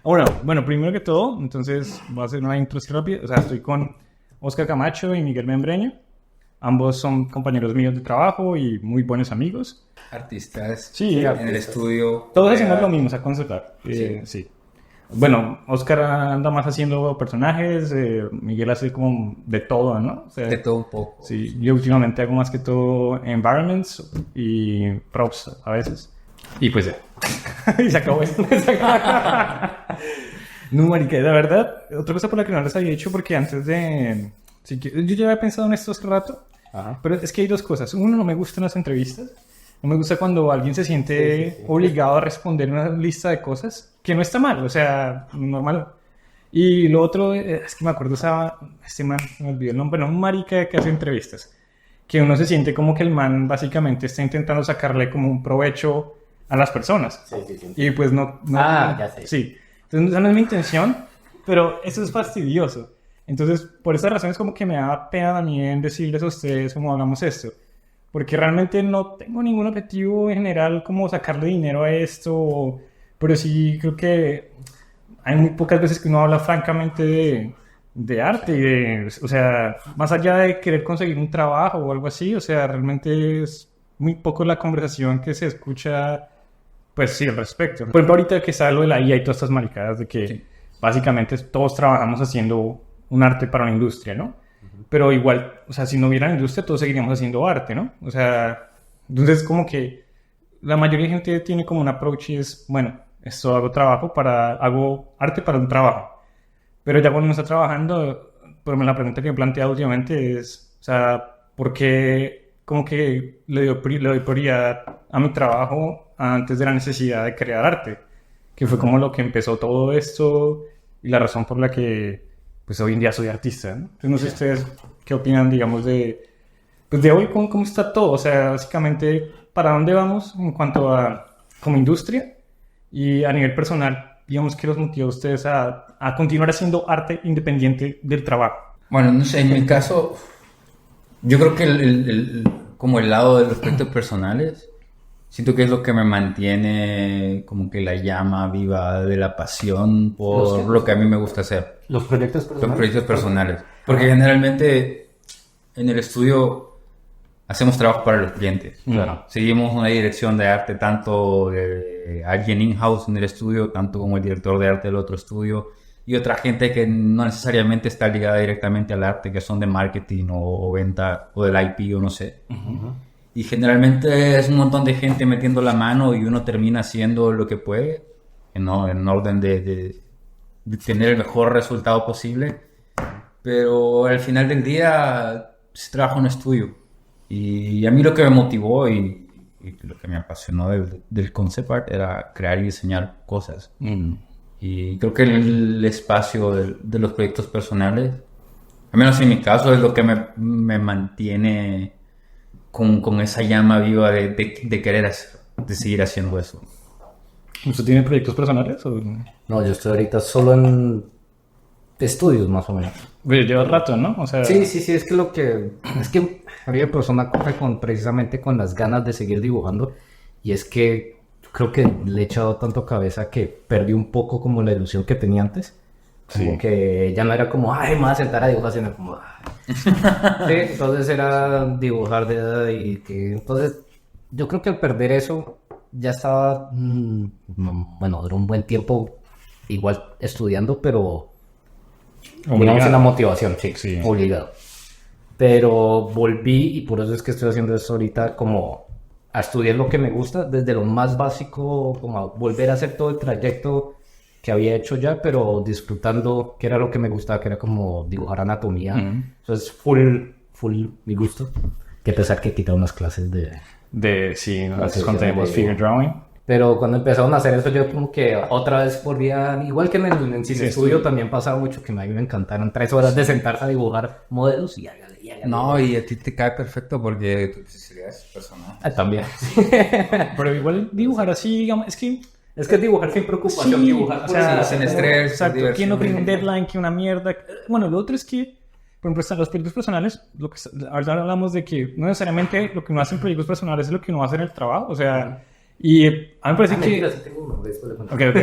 Bueno, primero que todo, entonces voy a hacer una intro así rápida. O sea, estoy con Oscar Camacho y Miguel Membreño. Ambos son compañeros míos de trabajo y muy buenos amigos. Artistas Sí, en artistas. el estudio. Todos hacemos lo mismo, o sea, conceptar. Sí. Sí. Bueno, Oscar anda más haciendo personajes, Miguel hace como de todo, ¿no? O sea, De todo un poco. sí, yo últimamente hago más que todo environments y props a veces. Y pues y se acabó esto. No, marica, la verdad, otra cosa por la que no les había dicho, porque antes de... Sí, yo ya había pensado en esto hace rato, Ajá. pero es que hay dos cosas. Uno, no me gustan las entrevistas. No me gusta cuando alguien se siente obligado a responder una lista de cosas, que no está mal, o sea, normal. Y lo otro, es que me acuerdo, este man, me olvidó el nombre, no, un marica que hace entrevistas, que uno se siente como que el man básicamente está intentando sacarle como un provecho a las personas. Sí. Y pues no... Ya sé. Sí. Entonces, esa no es mi intención, pero eso es fastidioso. Entonces, por esa razón es como que me da pena también decirles a ustedes cómo hagamos esto. Porque realmente no tengo ningún objetivo en general como sacarle dinero a esto, pero sí creo que hay muy pocas veces que uno habla francamente de arte y o sea, más allá de querer conseguir un trabajo o algo así, o sea, realmente es muy poco la conversación que se escucha, pues sí, al respecto. Por ejemplo, ahorita que está lo de la IA y todas estas maricadas de que básicamente todos trabajamos haciendo un arte para una industria, ¿no? Pero igual, o sea, si no hubiera industria, todos seguiríamos haciendo arte, ¿no? O sea, entonces como que la mayoría de gente tiene como un approach y es, bueno, esto hago arte para un trabajo. Pero ya cuando uno está trabajando, pues la pregunta que me he planteado últimamente es, o sea, ¿por qué como que le doy prioridad a mi trabajo antes de la necesidad de crear arte? Que fue como lo que empezó todo esto y la razón por la que pues hoy en día soy artista, ¿no? Entonces no sé ustedes qué opinan, digamos, pues de hoy, cómo está todo, o sea, básicamente, ¿para dónde vamos en cuanto a como industria? Y a nivel personal, digamos, ¿qué los motiva a ustedes a continuar haciendo arte independiente del trabajo? Bueno, no sé, en mi caso, yo creo que como el lado de los proyectos personales, siento que es lo que me mantiene como que la llama viva de la pasión por lo que a mí me gusta hacer. Los proyectos personales. Los proyectos personales. Porque generalmente en el estudio hacemos trabajo para los clientes. Claro. Seguimos una dirección de arte, tanto de alguien in-house en el estudio, tanto como el director de arte del otro estudio, y otra gente que no necesariamente está ligada directamente al arte, que son de marketing o venta o del IP o no sé. Y generalmente es un montón de gente metiendo la mano y uno termina haciendo lo que puede, en orden de tener el mejor resultado posible. Pero al final del día se trabaja en un estudio. Y a mí lo que me motivó y lo que me apasionó del concept art era crear y diseñar cosas. Y creo que el espacio de los proyectos personales, al menos en mi caso, es lo que me mantiene con esa llama viva de querer hacer, de seguir haciendo eso. ¿Usted tiene proyectos personales? O... No, yo estoy ahorita solo en estudios, más o menos. Pues lleva rato, ¿no? O sea... Sí, es que a mí me pasó una cosa precisamente con las ganas de seguir dibujando, y es que creo que le he echado tanto cabeza que perdí un poco como la ilusión que tenía antes. Como Sí. que ya no era como, ay, me voy a sentar a dibujar, sino como, ay. Sí, entonces era dibujar entonces yo creo que al perder eso ya estaba, bueno, duró un buen tiempo igual estudiando, pero digamos en la motivación, sí, obligado. Pero volví y por eso es que estoy haciendo esto ahorita, como a estudiar lo que me gusta, desde lo más básico, como a volver a hacer todo el trayecto que había hecho ya, pero disfrutando que era lo que me gustaba, que era como dibujar anatomía. Entonces, full mi gusto. Que pesar que quité unas clases Sí, nosotros contamos figure drawing. Pero cuando empezaron a hacer eso, yo como que otra vez volvía, igual que en el cine estudio también pasaba mucho, que a mí me encantaron 3 horas de sentarse a dibujar modelos y hágale. No, y a ti te cae perfecto porque tu especialidad es personal. También. Pero igual dibujar así, digamos, es que dibujar sin preocupación, sí, dibujar o sea, sin estrés, exacto, diversión. que no tiene un deadline, que una mierda. Bueno, lo otro es que, por ejemplo, están los proyectos personales, ahora hablamos de que no necesariamente lo que uno hace en proyectos personales es lo que uno hace en el trabajo, o sea, Y a mí me parece que... Mentira, sí tengo uno, después le cuento. Ok, ok.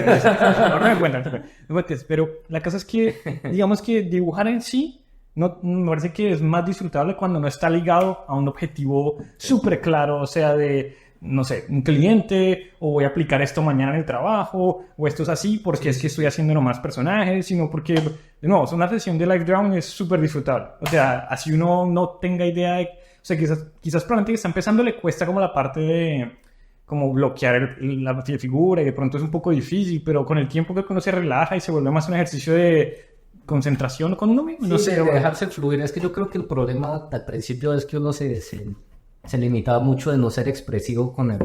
No me cuentan, no me cuentes. Pero la cosa es que, digamos que dibujar en sí, no, me parece que es más disfrutable cuando no está ligado a un objetivo súper claro, o sea, de, no sé, un cliente, o voy a aplicar esto mañana en el trabajo, o esto es así porque es que estoy haciendo nomás personajes, sino porque, de nuevo, una sesión de live drawing es súper disfrutable. O sea, así uno no tenga idea de... O sea, quizás para la gente que está empezando le cuesta como la parte de como bloquear la figura y de pronto es un poco difícil, pero con el tiempo que uno se relaja y se vuelve más un ejercicio de concentración con uno mismo. No sé, de dejarse fluir. Es que yo creo que el problema al principio es que uno se limitaba mucho de no ser expresivo con el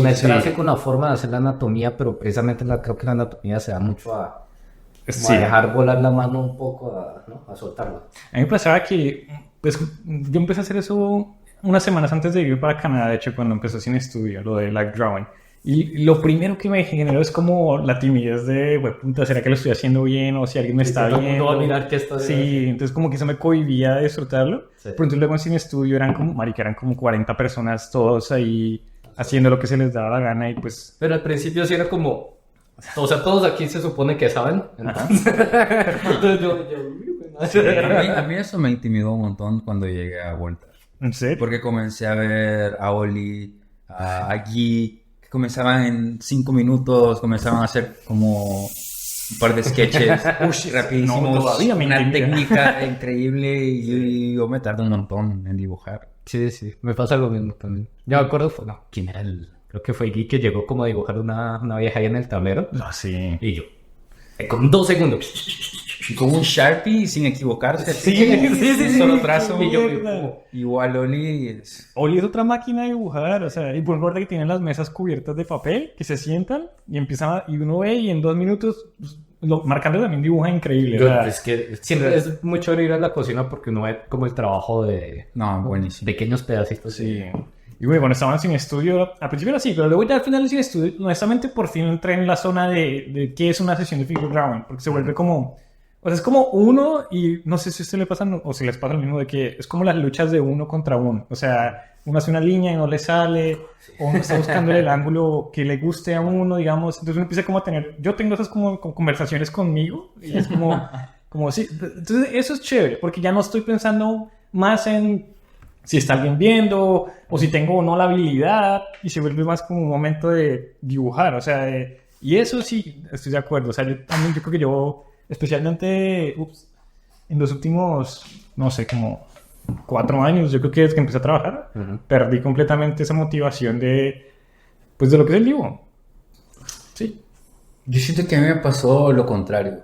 trazo y con la forma de hacer la anatomía, pero precisamente creo que la anatomía se da mucho a dejar volar la mano un poco, ¿no? A soltarla. A mí me pasaba que pues, yo empecé a hacer eso unas semanas antes de ir para Canadá, de hecho, cuando empecé sin estudio, lo de live drawing. Y lo primero que me generó es como la timidez de, puta, ¿será que lo estoy haciendo bien? O si alguien me está viendo. Va a mirar que esto sí, entonces como que eso me cohibía de disfrutarlo. Sí. Pero entonces luego en Cine Estudio eran como 40 personas, todos ahí haciendo lo que se les daba la gana y pues... Pero al principio sí era como... O sea, todos aquí se supone que saben. Entonces a mí eso me intimidó un montón cuando llegué a Volta. ¿En serio? Porque comencé a ver a Oli, a Guy, que comenzaban en 5 minutos, comenzaban a hacer como un par de sketches rapidísimos, no, todavía una técnica increíble y yo me tardé un montón en dibujar. Sí, me pasa lo mismo también. Yo me acuerdo, ¿quién era creo que fue Guy que llegó como a dibujar una vieja ahí en el tablero. Ah, sí. Y yo, con 2 segundos. Con un Sharpie sin equivocarse. Sí. Solo trazo. Y yo, igual Oli es otra máquina de dibujar, o sea, y por orden que tienen las mesas cubiertas de papel, que se sientan y empiezan y uno ve y en 2 minutos, pues, marcando también dibuja increíble. Es que siempre es muy chévere ir a la cocina porque uno ve como el trabajo de buenísimo. Pequeños pedacitos. Sí. Y bueno, cuando estaban sin estudio, al principio era así, pero luego ya al final del sin estudio, honestamente por fin entré en la zona de qué es una sesión de figure drawing, porque se vuelve como... O sea, es como uno, y no sé si a usted le pasa o si les pasa lo mismo, de que es como las luchas de uno contra uno. O sea, uno hace una línea y no le sale, o uno está buscando el ángulo que le guste a uno, digamos. Entonces uno empieza como a tener... Yo tengo esas como conversaciones conmigo, y es como sí. Entonces eso es chévere, porque ya no estoy pensando más en si está alguien viendo, o si tengo o no la habilidad, y se vuelve más como un momento de dibujar. O sea, y eso sí, estoy de acuerdo. O sea, yo creo que yo... Especialmente en los últimos, no sé, como 4 años, yo creo que desde que empecé a trabajar, perdí completamente esa motivación de lo que es el dibujo. Sí. Yo siento que a mí me pasó lo contrario.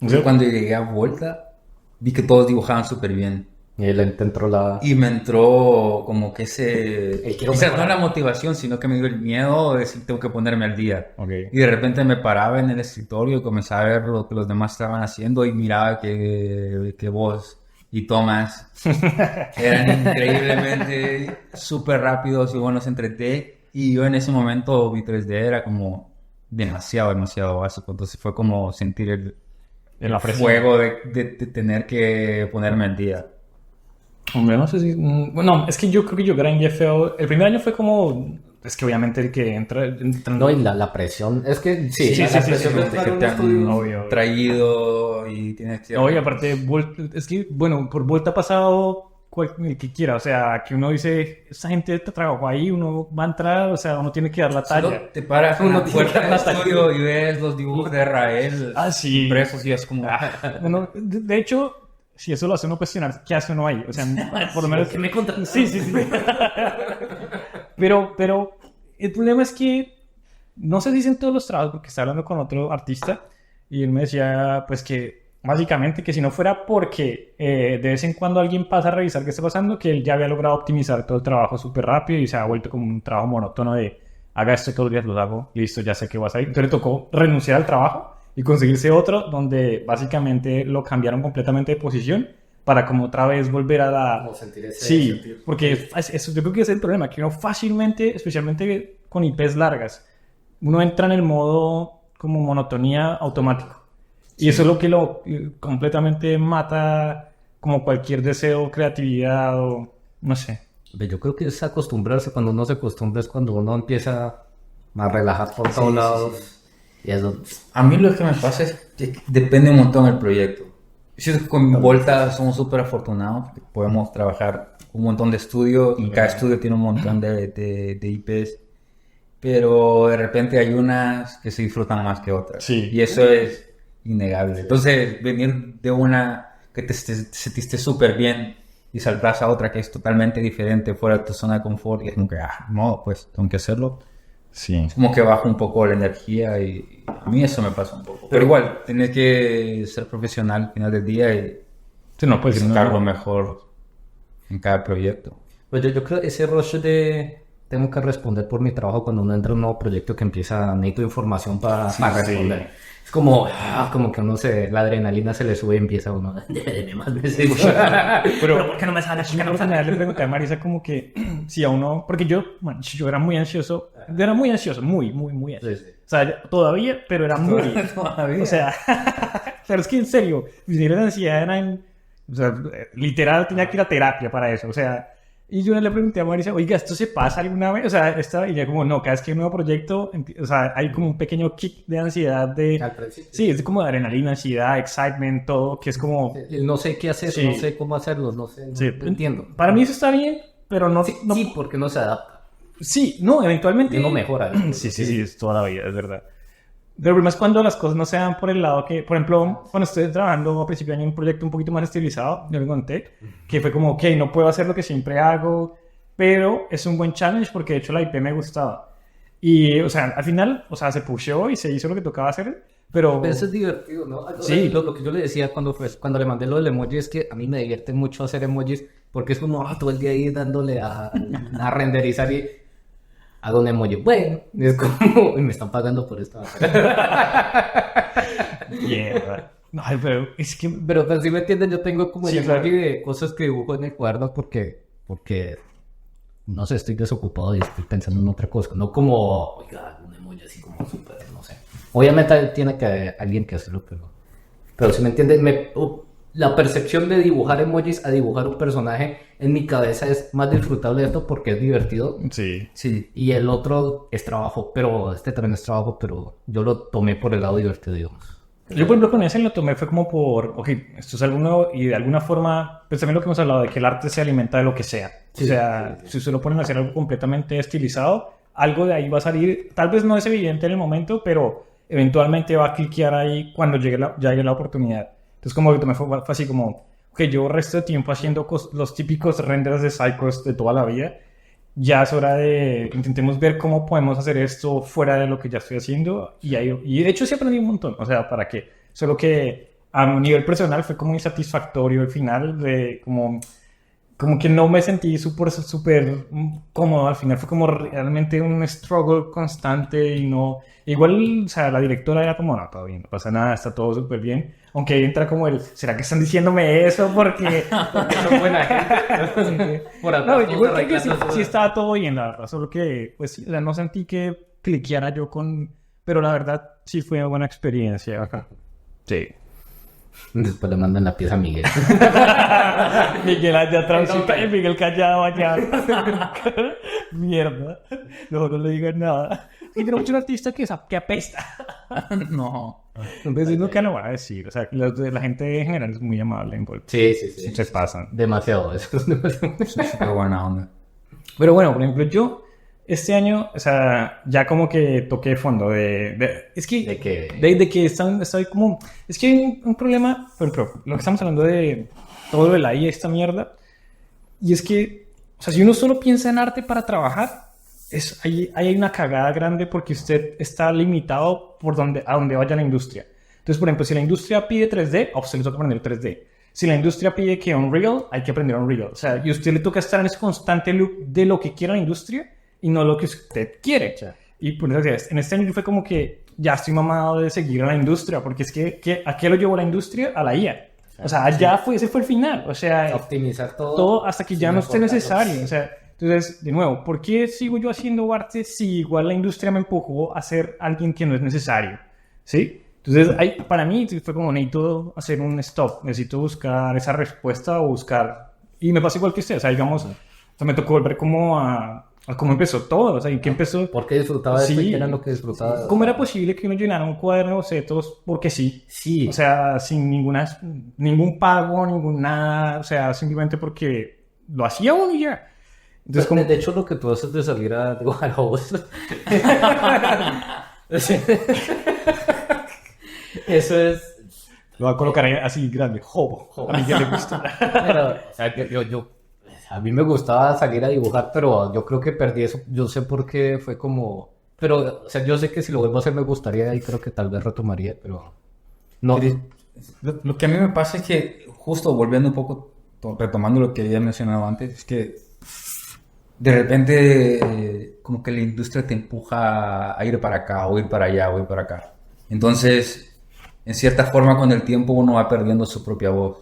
¿Sí? Cuando llegué a Volta, vi que todos dibujaban súper bien. Y Y me entró como que quizás no la motivación, sino que me dio el miedo de decir tengo que ponerme al día. Okay. Y de repente me paraba en el escritorio y comenzaba a ver lo que los demás estaban haciendo y miraba que vos y Tomás eran increíblemente súper rápidos y buenos en 3D. Y yo en ese momento mi 3D era como demasiado básico. Entonces fue como sentir el fuego de tener que ponerme al día. Hombre, no sé si... Bueno, es que yo creo que yo grindé feo. El primer año fue como... Es que obviamente el que entra... No, y la presión. Es que sí, la presión de que te han traído y tienes que... Oye, aparte, es que, bueno, por Volta ha pasado el que quiera. O sea, que uno dice, esa gente te trabajó ahí, uno va a entrar, o sea, uno tiene que dar la talla. Solo te paras en la puerta del estudio y ves los dibujos de Israel sí. impresos y es como... Bueno, de hecho... Si eso lo hace uno cuestionar, ¿qué hace uno ahí? O sea, por lo menos... que me contratan. Sí. Pero el problema es que no se dicen todos los trabajos, porque estaba hablando con otro artista y él me decía, pues que básicamente que si no fuera porque de vez en cuando alguien pasa a revisar qué está pasando, que él ya había logrado optimizar todo el trabajo súper rápido y se ha vuelto como un trabajo monótono de haga esto todos los días, lo hago, listo, ya sé que va a salir. Entonces le tocó renunciar al trabajo y conseguirse otro donde básicamente lo cambiaron completamente de posición para como otra vez volver a la... Como sentir ese sí, sentido. porque eso, yo creo que ese es el problema, que uno fácilmente, especialmente con IPs largas, uno entra en el modo como monotonía automático. Y eso es lo que lo completamente mata como cualquier deseo, creatividad o no sé. Yo creo que es acostumbrarse. Cuando uno se acostumbra es cuando uno empieza más relajadas por todos lados. Y eso. A mí lo que me pasa es que depende un montón del proyecto. Siento que con Volta somos súper afortunados, que podemos trabajar un montón de estudios y cada estudio tiene un montón de IPs, pero de repente hay unas que se disfrutan más que otras. Sí. Y eso es innegable. Entonces, venir de una que te sentiste súper bien y saltas a otra que es totalmente diferente, fuera de tu zona de confort, y es como que, no, pues tengo que hacerlo. Sí. Es como que baja un poco la energía y a mí eso me pasa un poco. Pero igual, tienes que ser profesional al final del día y Sí, no, pues, sacar lo no, mejor en cada proyecto. Pues yo creo que ese rush de tengo que responder por mi trabajo cuando uno entra a un nuevo proyecto que empieza, necesito información para responder. Es como, como que uno la adrenalina se le sube y empieza uno, deme más veces. pero ¿por qué no me sale? Una oportunidad le pregunté a Marisa como que si a uno, porque yo era muy ansioso, muy ansioso. Sí. O sea, todavía, pero era muy, Todavía. o sea, pero es que en serio, mis niveles de ansiedad eran, o sea, literal tenía que ir a terapia para eso, o sea, y yo le pregunté a Marisa, oiga, ¿esto se pasa alguna vez? O sea, y ella como, no, cada vez que hay un nuevo proyecto, o sea, hay como un pequeño kick de ansiedad Al principio. sí, es como de adrenalina, ansiedad, excitement, todo, que es como... No sé qué hacer, Sí. no sé cómo hacerlo, no sé, Sí, no entiendo. Para mí eso está bien, pero no... Sí, no sí, porque no se adapta. sí, no, eventualmente... Y uno mejora. Sí, es toda la vida, es verdad. Pero más cuando las cosas no se dan por el lado que, por ejemplo, cuando estoy trabajando a principio de año en un proyecto un poquito más estilizado, yo le conté, que fue como, ok, no puedo hacer lo que siempre hago, pero es un buen challenge porque de hecho la IP me gustaba. Y, o sea, al final, o sea, se pusheó y se hizo lo que tocaba hacer, pero... Pero eso es divertido, ¿no? Sí. Lo que yo le decía cuando le mandé lo del emoji es que a mí me divierte mucho hacer emojis porque es como todo el día ahí dándole a renderizar y hago un emoji. Bueno, y es como, y me están pagando por esto. Yeah, ay, pero es que... Pero si me entienden, yo tengo como el Sí, emoji claro. de cosas que dibujo en el cuaderno porque no sé, estoy desocupado y estoy pensando en otra cosa. No como, oiga, un emoji así como súper, no sé. Obviamente tiene que haber alguien que hacerlo, pero si me entienden, la percepción de dibujar emojis a dibujar un personaje en mi cabeza es más disfrutable esto porque es divertido. Sí. Sí. Y el otro es trabajo, pero este también es trabajo, pero yo lo tomé por el lado divertido, digamos. Yo, por ejemplo, con ese lo tomé fue como por, ok, esto es algo nuevo y de alguna forma, pues también lo que hemos hablado de que el arte se alimenta de lo que sea. Sí, o sea, si usted lo ponen a hacer algo completamente estilizado, algo de ahí va a salir, tal vez no es evidente en el momento, pero eventualmente va a cliquear ahí cuando llegue la oportunidad. Entonces, como que tomé fue así como, ok, yo resto de tiempo haciendo los típicos renders de Psychos de toda la vida. Ya es hora de intentemos ver cómo podemos hacer esto fuera de lo que ya estoy haciendo y de hecho sí aprendí un montón, o sea, para qué, solo que a un nivel personal fue como insatisfactorio el final de como que no me sentí súper cómodo al final, fue como realmente un struggle constante y no, igual, o sea, la directora era como, no, todo bien, no pasa nada, está todo súper bien, aunque ahí entra como ¿será que están diciéndome eso porque son buena gente? Por No, atrás, igual todos creo que sí, arreglando sí estaba todo bien, la verdad, solo que, pues, sí, o sea, no sentí que cliqueara yo pero la verdad, sí fue una buena experiencia acá. Sí. Después le mandan la pieza a Miguel. Miguel allá atrás, Miguel callado allá. Mierda. No le digan nada. Y tenemos un artista que apesta. No. Entonces nunca lo va a decir. O sea, la gente en general es muy amable en Volta. Sí. Se pasan. Demasiado, eso es demasiado. Qué buena onda. Pero bueno, por ejemplo, yo este año, o sea, ya como que toqué fondo es que... ¿De qué? De que estoy como... Es que hay un problema, por ejemplo, lo que estamos hablando de todo lo de la IA, esta mierda, y es que, o sea, si uno solo piensa en arte para trabajar, ahí hay una cagada grande porque usted está limitado a donde vaya la industria. Entonces, por ejemplo, si la industria pide 3D, a usted le toca aprender 3D. Si la industria pide que Unreal, hay que aprender Unreal. O sea, y a usted le toca estar en ese constante loop de lo que quiere la industria y no lo que usted quiere. Y por eso, en este año fue como que ya estoy mamado de seguir a la industria, porque es que ¿a qué lo llevó la industria? A la IA. O sea, ese fue el final. O sea, Optimizar todo hasta que ya no esté necesario. O sea, entonces, de nuevo, ¿por qué sigo yo haciendo arte si igual la industria me empujó a ser alguien que no es necesario? ¿Sí? Entonces, para mí fue como necesito hacer un stop, necesito buscar esa respuesta o buscar... Y me pasa igual que usted, o sea, digamos, o sea, me tocó volver como a a cómo empezó todo, o sea, y qué empezó. ¿Por qué disfrutaba de esto y Sí. qué era lo que disfrutaba? ¿Cómo era posible que uno llenara un cuaderno de bocetos porque sí? Sí. O sea, sin ningún pago, ningún nada, o sea, simplemente porque lo hacía uno y ya. Entonces, como, De hecho, lo que tú haces de salir a dibujar a vos. Eso es. lo voy a colocar ahí así grande, jobo, a mí que le gusta. Pero, o sea, que a mí me gustaba salir a dibujar, pero yo creo que perdí eso. Yo sé por qué fue como. Pero, o sea, yo sé que si lo vuelvo a hacer me gustaría y creo que tal vez retomaría, pero. No. Lo que a mí me pasa es que, justo volviendo un poco, retomando lo que había mencionado antes, es que de repente como que la industria te empuja a ir para acá, o ir para allá, o ir para acá. Entonces, en cierta forma, con el tiempo uno va perdiendo su propia voz.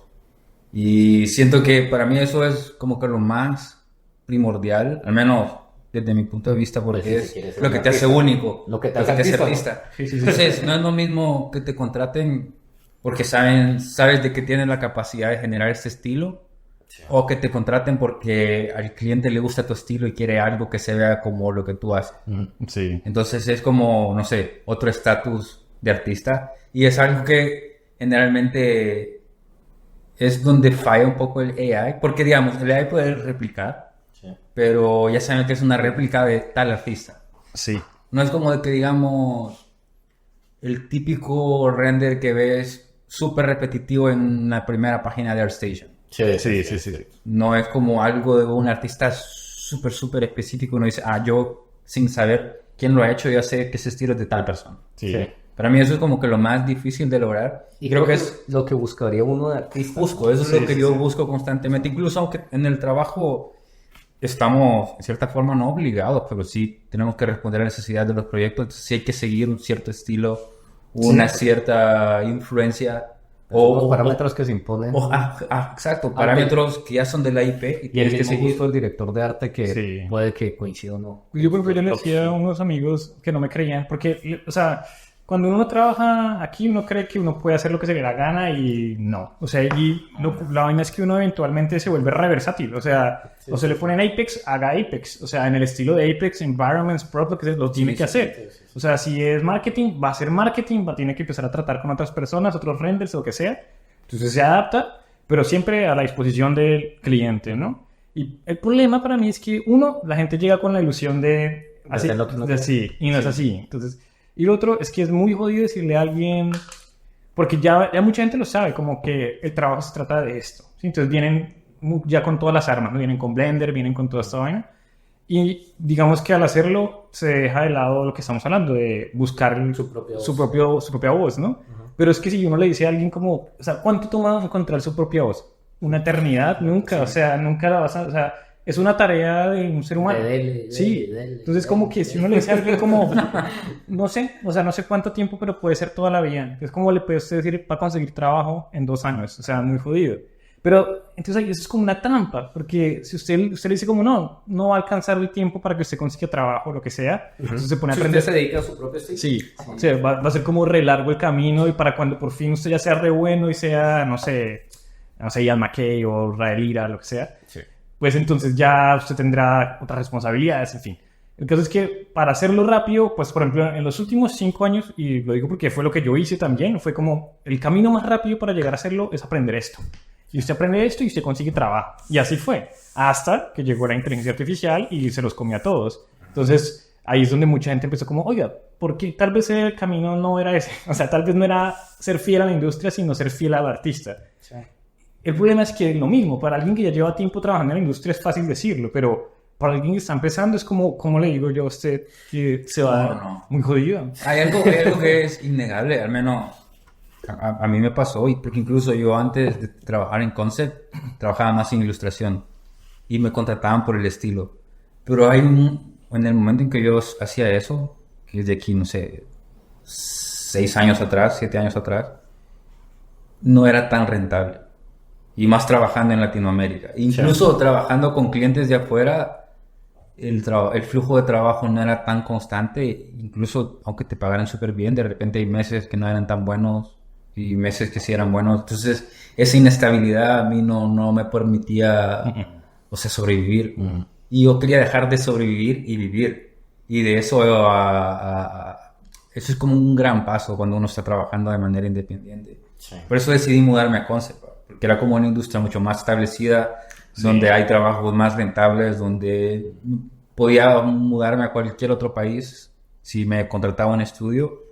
Y siento que para mí eso es como que lo más primordial, al menos desde mi punto de vista, porque Pues sí, si es quieres ser lo que te hace artista. único, Lo que te hace hace artista, ¿no? artista. Sí, sí, sí. Entonces, no es lo mismo que te contraten porque sabes de que tienes la capacidad de generar este estilo, o que te contraten porque al cliente le gusta tu estilo y quiere algo que se vea como lo que tú haces. Sí. Entonces es como, no sé, otro estatus de artista, y es algo que generalmente es donde falla un poco el AI, porque digamos, el AI puede replicar, pero ya saben que es una réplica de tal artista. Sí. No es como de que digamos el típico render que ves súper repetitivo en la primera página de ArtStation. Sí. No es como algo de un artista súper específico. Uno dice, yo sin saber quién lo ha hecho, ya sé que ese estilo es de tal persona. Sí. Para mí eso es como que lo más difícil de lograr. Y creo que es lo que buscaría uno de artista. eso es lo que yo busco constantemente. Incluso aunque en el trabajo estamos, en cierta forma, no obligados, pero sí tenemos que responder a las necesidades de los proyectos. Entonces sí hay que seguir un cierto estilo, una cierta influencia. Los parámetros que se imponen. Exacto, parámetros que ya son de la IP y Y el tienes que mismo seguir. gusto del director de arte que Sí. puede que coincida o no. Yo, por ejemplo, yo le decía a unos amigos que no me creían, porque, o sea, cuando uno trabaja aquí, uno cree que uno puede hacer lo que se le da gana y no. O sea, la vaina es que uno eventualmente se vuelve reversátil. O sea, o se le ponen Apex, haga Apex. O sea, en el estilo de Apex, Environments, Prop, lo que sea, lo tiene que hacer. O sea, si es marketing, va a ser marketing, tiene que empezar a tratar con otras personas, otros renders, lo que sea. Entonces se adapta, pero siempre a la disposición del cliente, ¿no? Y el problema para mí es que, uno, la gente llega con la ilusión de hacer lo que uno quiere. sí, y no es así. Entonces, y lo otro es que es muy jodido decirle a alguien, porque ya mucha gente lo sabe, como que el trabajo se trata de esto, ¿sí? Entonces vienen ya con todas las armas, ¿no? Vienen con Blender, vienen con toda esta vaina. Y digamos que al hacerlo se deja de lado lo que estamos hablando, de buscar su propia voz, ¿no? Pero es que si uno le dice a alguien como, o sea, ¿cuánto toma encontrar su propia voz? ¿Una eternidad? Nunca, o sea, nunca la vas a, o sea, es una tarea de un ser humano. Sí, entonces como que si uno le dice a alguien como, no sé, o sea, no sé cuánto tiempo, pero puede ser toda la vida. Es como le puede usted decir para conseguir trabajo en 2 años, o sea, muy jodido. Pero entonces ahí eso es como una trampa, porque si usted le dice como no va a alcanzar el tiempo para que usted consiga trabajo o lo que sea, entonces se pone a aprender. Usted se dedica a su propio estilo. Sí, o sea, va a ser como re largo el camino y para cuando por fin usted ya sea re bueno y sea, no sé, Ian McKay o Rael Ira, lo que sea, pues entonces ya usted tendrá otras responsabilidades, en fin. El caso es que para hacerlo rápido, pues por ejemplo, en los últimos 5 años, y lo digo porque fue lo que yo hice también, fue como el camino más rápido para llegar a hacerlo es aprender esto. Y usted aprende esto y usted consigue trabajo. Y así fue, hasta que llegó la inteligencia artificial y se los comió a todos. Entonces, ahí es donde mucha gente empezó como, oiga, porque tal vez el camino no era ese. O sea, tal vez no era ser fiel a la industria, sino ser fiel al artista. Sí. El problema es que lo mismo, para alguien que ya lleva tiempo trabajando en la industria es fácil decirlo, pero para alguien que está empezando es como, ¿cómo le digo yo a usted que se va muy jodido? Hay algo que es innegable, al menos a mí me pasó, porque incluso yo antes de trabajar en concept, trabajaba más en ilustración y me contrataban por el estilo. Pero en el momento en que yo hacía eso, que es de aquí, no sé, 6 años atrás, 7 años atrás, no era tan rentable. Y más trabajando en Latinoamérica. Incluso trabajando con clientes de afuera, el flujo de trabajo no era tan constante. Incluso aunque te pagaran súper bien, de repente hay meses que no eran tan buenos y meses que sí eran buenos. Entonces esa inestabilidad a mí no me permitía, o sea, sobrevivir. y yo quería dejar de sobrevivir y vivir. Y de eso eso es como un gran paso cuando uno está trabajando de manera independiente. Sí. Por eso decidí mudarme a Concept, porque era como una industria mucho más establecida, donde hay trabajos más rentables, donde podía mudarme a cualquier otro país si me contrataba un estudio.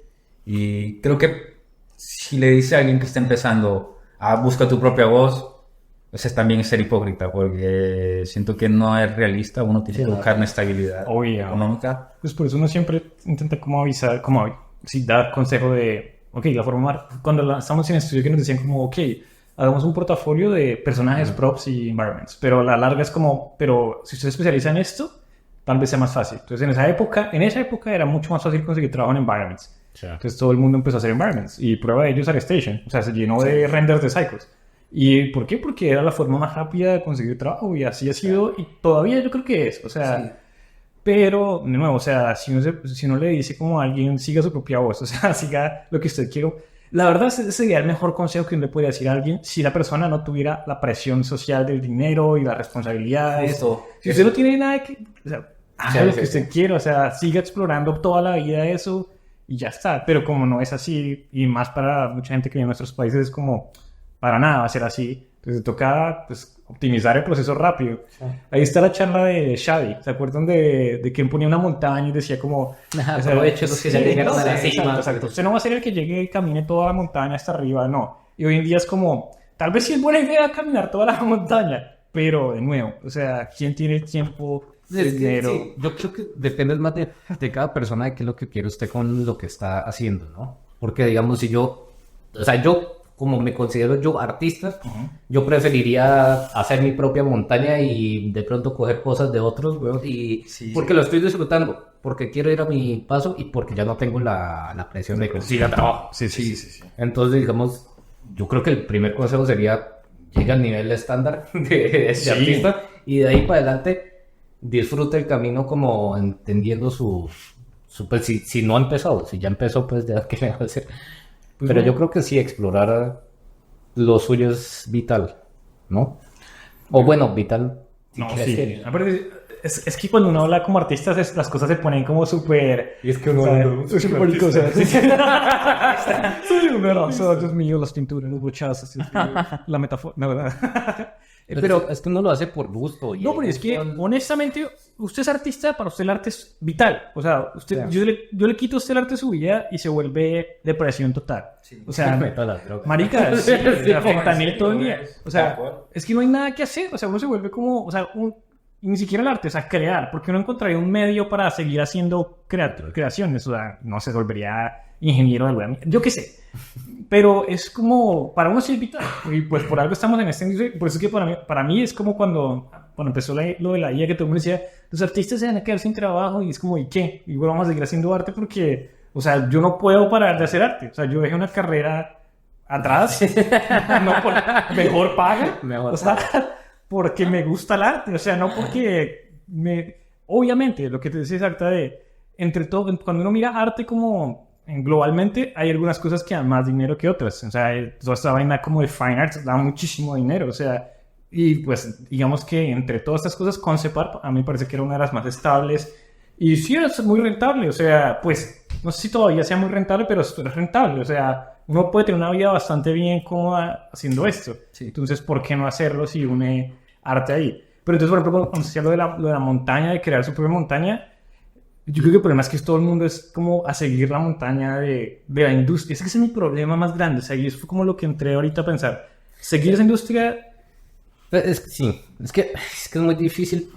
Y creo que si le dice a alguien que está empezando a busca tu propia voz, pues es también ser hipócrita, porque siento que no es realista, uno tiene que buscar una estabilidad económica. Pues por eso uno siempre intenta como avisar, como sí, dar consejo de, ok, la forma, cuando estamos en estudio que nos decían como, ok, hagamos un portafolio de personajes, props y environments, pero a la larga es como, pero si usted se especializa en esto, tal vez sea más fácil. Entonces en esa época era mucho más fácil conseguir trabajo en environments. Sure. Entonces todo el mundo empezó a hacer environments y prueba de ellos ArtStation, o sea, se llenó de renders de cycles. ¿Y por qué? Porque era la forma más rápida de conseguir trabajo y así ha sido y todavía yo creo que es, o sea, pero de nuevo, o sea, si uno le dice como a alguien, siga su propia voz, o sea, siga lo que usted quiera. La verdad ese sería el mejor consejo que uno le podría decir a alguien si la persona no tuviera la presión social del dinero y las responsabilidades. Si usted no tiene nada que, o sea, haga lo que usted quiera, o sea, siga explorando toda la vida eso y ya está. Pero como no es así, y más para mucha gente que vive en nuestros países es como, para nada va a ser así. Entonces toca pues, optimizar el proceso rápido. Sí. Ahí está la charla de Shadi. ¿Se acuerdan de quien ponía una montaña y decía como... Aproveche los que ya llegaron a la cima. Exacto. Usted no va a ser el que llegue y camine toda la montaña hasta arriba, no. Y hoy en día es como... Tal vez sí es buena idea caminar toda la montaña, pero de nuevo, o sea, ¿quién tiene el tiempo? Dinero. Sí, yo creo que depende más de cada persona de qué es lo que quiere usted con lo que está haciendo, ¿no? Porque digamos, si yo... O sea, yo... Como me considero yo artista, yo preferiría hacer mi propia montaña y de pronto coger cosas de otros, y porque lo estoy disfrutando, porque quiero ir a mi paso y porque ya no tengo la presión de conseguir trabajo. Sí. Entonces, digamos, yo creo que el primer consejo sería llega al nivel estándar de ese artista y de ahí para adelante disfruta el camino como entendiendo pues, si no ha empezado, si ya empezó, pues ya qué le va a hacer. Pero yo creo que sí, explorar lo suyo es vital, ¿no? O bueno, vital. No, sí. Aparte, es que cuando uno habla como artista, las cosas se ponen como súper... Y es que uno... Soy súper marico, o sea... Soy un verazo, Dios mío, las pinturas, los brochazos, la metáfora... No, ¿verdad? Pero es que uno lo hace por gusto. No, pero es que, honestamente, usted es artista, para usted el arte es vital. O sea, yo le quito a usted el arte de su vida y se vuelve depresión total. Sí. O sea, marica, fentanil todo el día. O sea, es que no hay nada que hacer. O sea, uno se vuelve como, o sea, ni siquiera el arte, o sea, crear. Porque uno encontraría un medio para seguir haciendo creaciones. O sea, no se volvería ingeniero de web. Yo qué sé. Pero es como, para uno sí es vital, y pues por algo estamos en esta industria, por eso es que para mí es como cuando empezó lo de la IA, que todo el mundo decía, los artistas se van a quedar sin trabajo, y es como, ¿y qué? Y bueno, vamos a seguir haciendo arte porque, o sea, yo no puedo parar de hacer arte, o sea, yo dejé una carrera atrás, mejor paga, o sea, porque me gusta el arte, o sea, no porque obviamente, lo que te decía exacta de, entre todo, cuando uno mira arte como... Globalmente hay algunas cosas que dan más dinero que otras. O sea, toda esta vaina como de Fine Arts da muchísimo dinero. O sea, y pues digamos que entre todas estas cosas, Concept Art a mí me parece que era una de las más estables. Y sí, es muy rentable. O sea, pues no sé si todavía sea muy rentable, pero es rentable. O sea, uno puede tener una vida bastante bien cómoda haciendo esto. Sí. Entonces, ¿por qué no hacerlo si une arte ahí? Pero entonces, por ejemplo, cuando se decía lo de la montaña, de crear su propia montaña, yo creo que el problema es que todo el mundo es como a seguir la montaña de la industria. Ese es mi problema más grande. O sea, y eso fue como lo que entré ahorita a pensar. Seguir esa industria... Sí, es que es muy difícil.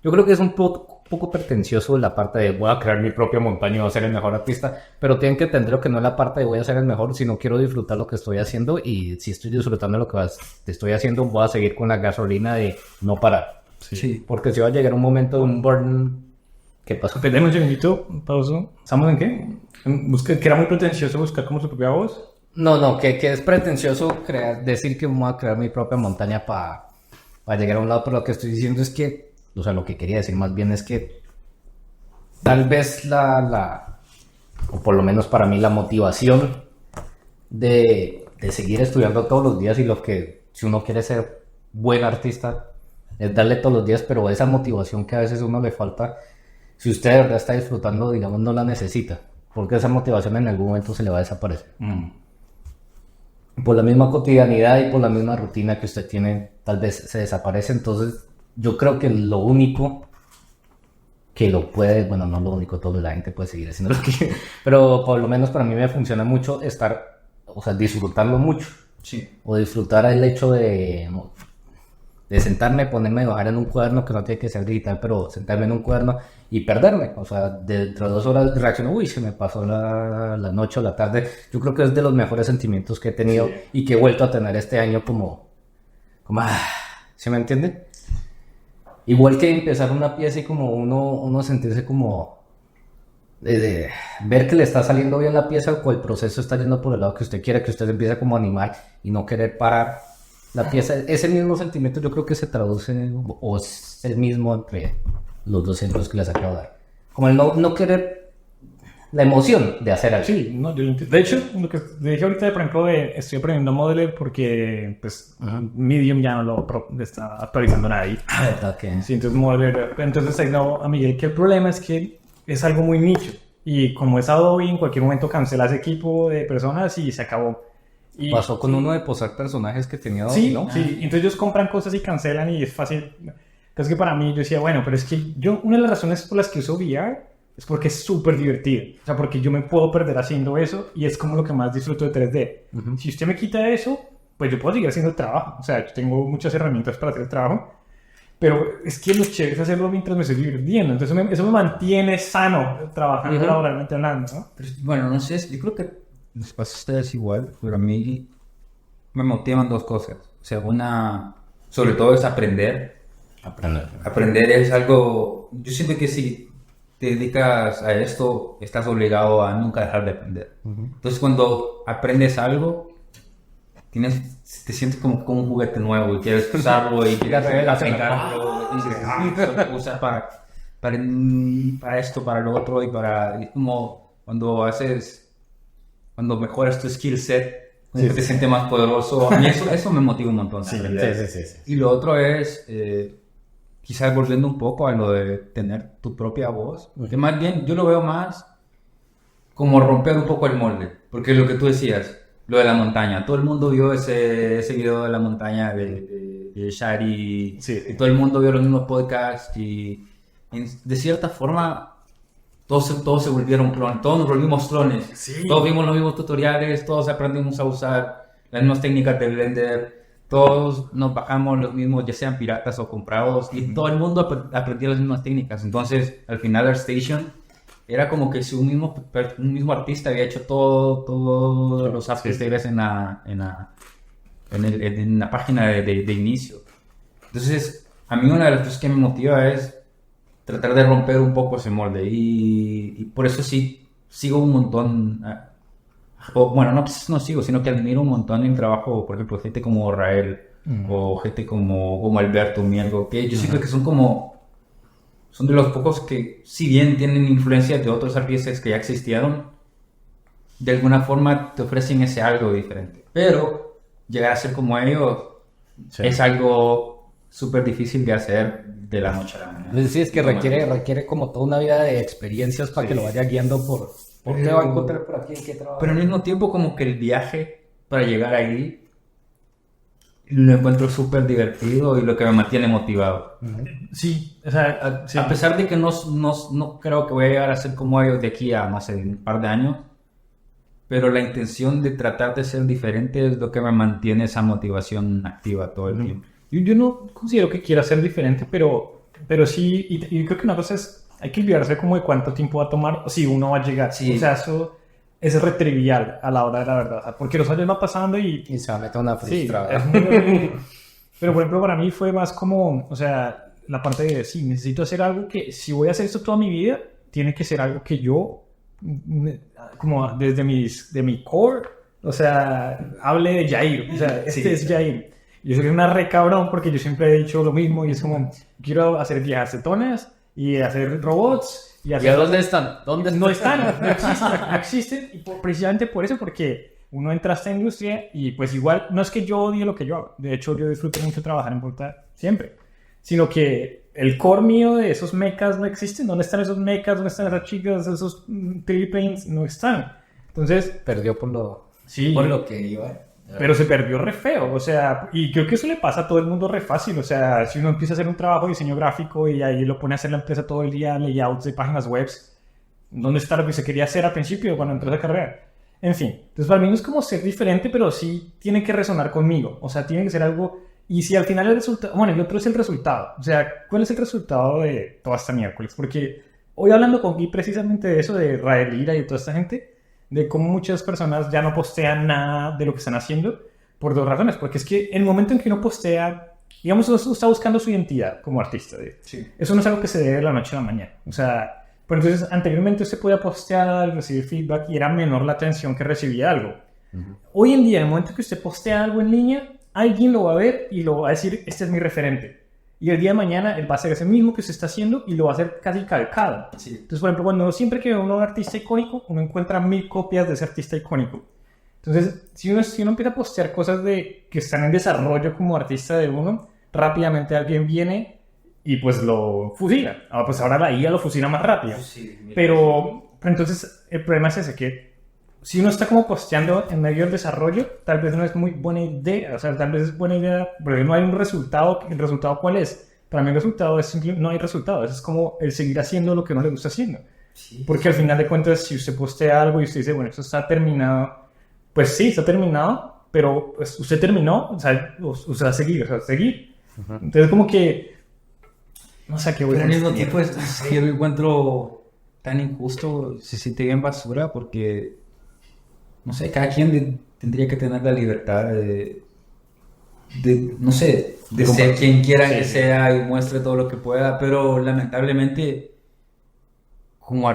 Yo creo que es un poco pretencioso la parte de voy a crear mi propia montaña y voy a ser el mejor artista. Pero tienen que entender que no es la parte de voy a ser el mejor, sino quiero disfrutar lo que estoy haciendo. Y si estoy disfrutando lo que estoy haciendo, voy a seguir con la gasolina de no parar. Sí. Porque si va a llegar un momento de un burn... ¿Qué pasó? Perdemos un segundito, pausa. ¿Estamos en qué? Que era muy pretencioso buscar como su propia voz. No, que es pretencioso decir que voy a crear mi propia montaña para llegar a un lado, pero lo que estoy diciendo es que, o sea, lo que quería decir más bien es que tal vez o por lo menos para mí la motivación de seguir estudiando todos los días y lo que, si uno quiere ser buen artista, es darle todos los días, pero esa motivación que a veces uno le falta, si usted de verdad está disfrutando, digamos, no la necesita, porque esa motivación en algún momento se le va a desaparecer. Por la misma cotidianidad y por la misma rutina que usted tiene, tal vez se desaparece. Entonces, yo creo que lo único que lo puede, bueno, no lo único, toda la gente puede seguir haciendo lo que, pero por lo menos para mí me funciona mucho estar, o sea, disfrutarlo mucho. Sí. O disfrutar el hecho de sentarme, ponerme a bajar en un cuaderno que no tiene que ser digital, pero sentarme en un cuaderno y perderme. O sea, dentro de 2 horas reacciono, uy, se me pasó la noche o la tarde. Yo creo que es de los mejores sentimientos que he tenido y que he vuelto a tener este año como ¿sí me entiende? Igual que empezar una pieza y como uno sentirse como ver que le está saliendo bien la pieza o el proceso está yendo por el lado que usted quiere, que usted empieza como a animar y no querer parar la pieza. Ese mismo sentimiento yo creo que se traduce o es el mismo entre los 2 ejemplos que les acabo de dar. Como el no querer la emoción de hacer algo. Sí, no, yo lo entiendo. De hecho, lo que te dije ahorita, por ejemplo, estoy aprendiendo Modeler porque pues, Medium ya no lo está actualizando nadie. ¿Verdad que? Sí, entonces Modeler. Entonces, ahí no, a Miguel, que el problema es que es algo muy nicho. Y como es Adobe, en cualquier momento cancela ese equipo de personas y se acabó. Y, pasó con uno de posar personajes que tenía Adobe, sí, ¿no? sí. Entonces ellos compran cosas y cancelan y es fácil. Entonces que para mí yo decía, bueno, pero es que yo, una de las razones por las que uso VR es porque es súper divertido. O sea, porque yo me puedo perder haciendo eso y es como lo que más disfruto de 3D. Si usted me quita eso, pues yo puedo seguir haciendo el trabajo. O sea, yo tengo muchas herramientas para hacer el trabajo. Pero es que lo chévere es hacerlo mientras me estoy divirtiendo. Entonces eso me mantiene sano trabajando laboralmente hablando, ¿no? Pero, bueno, no sé, yo creo que les pasa a ustedes igual, pero a mí me motivan 2 cosas. O sea, una, sobre todo es aprender. Aprender es algo, yo siento que si te dedicas a esto, estás obligado a nunca dejar de aprender. Entonces cuando aprendes algo, te sientes como un juguete nuevo y quieres usarlo y quieres aplicarlo. Y usas para esto, para lo otro y como cuando mejoras tu skill set, te sientes más poderoso. A mí eso me motiva un montón. Sí. Y lo otro es, quizás volviendo un poco a lo de tener tu propia voz, que más bien yo lo veo más como romper un poco el molde, porque lo que tú decías, lo de la montaña, todo el mundo vio ese video de la montaña de Shari, y todo el mundo vio los mismos podcasts y de cierta forma todos se volvieron clones, todos nos volvimos clones, todos vimos los mismos tutoriales, todos aprendimos a usar las mismas técnicas de Blender, todos nos bajamos los mismos, ya sean piratas o comprados, y todo el mundo aprendió las mismas técnicas. Entonces al final ArtStation era como que si un mismo artista había hecho todos los artistas en la página de inicio. Entonces, a mí una de las cosas que me motiva es tratar de romper un poco ese molde. Y por eso sí, sigo un montón, bueno, no sigo, sino que admiro un montón el trabajo, por ejemplo, gente como Rael o gente como Alberto Mielgo, que yo siento que son de los pocos que, si bien tienen influencia de otros artistas que ya existieron, de alguna forma te ofrecen ese algo diferente. Pero llegar a ser como ellos es algo súper difícil de hacer de la noche a la mañana. Sí, es que requiere como toda una vida de experiencias para que lo vaya guiando por qué va a encontrar por aquí, en qué trabajo. Pero al mismo tiempo como que el viaje para llegar ahí lo encuentro súper divertido y lo que me mantiene motivado. Sí, o sea, a pesar de que no creo que voy a llegar a ser como ellos de aquí a, no sé, un par de años, pero la intención de tratar de ser diferente es lo que me mantiene esa motivación activa todo el tiempo. Yo no considero que quiera ser diferente, pero sí, y creo que una cosa es, hay que olvidarse como de cuánto tiempo va a tomar, o si uno va a llegar. Sí. O sea, eso es retrivial a la hora de la verdad, porque los años van pasando y se va a meter una frustrada. Sí, es muy horrible. Pero por ejemplo para mí fue más como, o sea, la parte de, sí, necesito hacer algo que, si voy a hacer esto toda mi vida, tiene que ser algo que yo, como desde mi core, o sea, hable de Jair, o sea, es Jair. Yo soy una re cabrón porque yo siempre he dicho lo mismo y es como, quiero hacer viejas cetonas y hacer robots. ¿Y a dónde están? No existen, y precisamente por eso, porque uno entra a esta industria y pues igual, no es que yo odie lo que yo hago, de hecho yo disfruto mucho trabajar en Volta siempre, sino que el core mío de esos mechas no existen. ¿Dónde están esos mechas? ¿Dónde están esas chicas? Esos 3D paints no están. Entonces, Perdió por lo, sí, por lo que iba. pero se perdió re feo, o sea, y creo que eso le pasa a todo el mundo re fácil, o sea, si uno empieza a hacer un trabajo de diseño gráfico y ahí lo pone a hacer la empresa todo el día, layouts de páginas web, ¿dónde está lo que se quería hacer al principio cuando entró a esa carrera? En fin, entonces para mí no es como ser diferente, pero sí tiene que resonar conmigo, o sea, tiene que ser algo, y si al final el resultado, bueno, el otro es el resultado, o sea, ¿cuál es el resultado de toda esta miércoles? Porque hoy hablando con Gui precisamente de eso, de Raelira y de toda esta gente, de cómo muchas personas ya no postean nada de lo que están haciendo por dos razones. Porque es que el momento en que uno postea, digamos, uno está buscando su identidad como artista. Sí. Eso no es algo que se dé de la noche a la mañana. O sea, pues entonces anteriormente usted podía postear, recibir feedback y era menor la atención que recibía algo. Hoy en día, en el momento que usted postea algo en línea, alguien lo va a ver y lo va a decir, este es mi referente. Y el día de mañana él va a hacer ese mismo que usted está haciendo y lo va a hacer casi calcado. Sí. Entonces, por ejemplo, siempre que uno ve un artista icónico, uno encuentra 1000 copias de ese artista icónico. Entonces, si uno empieza a postear cosas que están en desarrollo como artista de uno, rápidamente alguien viene y pues lo fusila. Pues ahora la IA lo fusila más rápido. Sí, Pero entonces el problema es ese, que si uno está como posteando en medio del desarrollo, tal vez no es muy buena idea. O sea, tal vez es buena idea, porque no hay un resultado. ¿El resultado cuál es? Para mí el resultado es simplemente, no hay resultado. Es como el seguir haciendo lo que no le gusta haciendo. Sí. Porque al final de cuentas, si usted postea algo y usted dice, bueno, esto está terminado, pues sí, está terminado, pero pues, usted terminó, o sea, usted va a seguir. Entonces como que, no sé qué voy a Pero al decir. mismo tiempo es que yo lo encuentro tan injusto, se siente bien basura porque, no sé, cada quien tendría que tener la libertad de no sé, de ser quien quiera que sea y muestre todo lo que pueda, pero lamentablemente como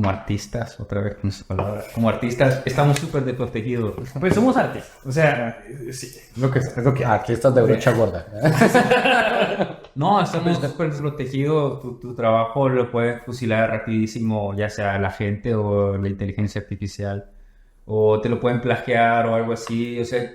artistas, otra vez con esa palabra, como artistas estamos súper desprotegidos. Pues somos artistas, o sea, sí, es lo que Aquí estás de brocha gorda. No, estamos súper desprotegidos, tu trabajo lo puedes fusilar rapidísimo, ya sea la gente o la inteligencia artificial, o te lo pueden plagiar o algo así, o sea,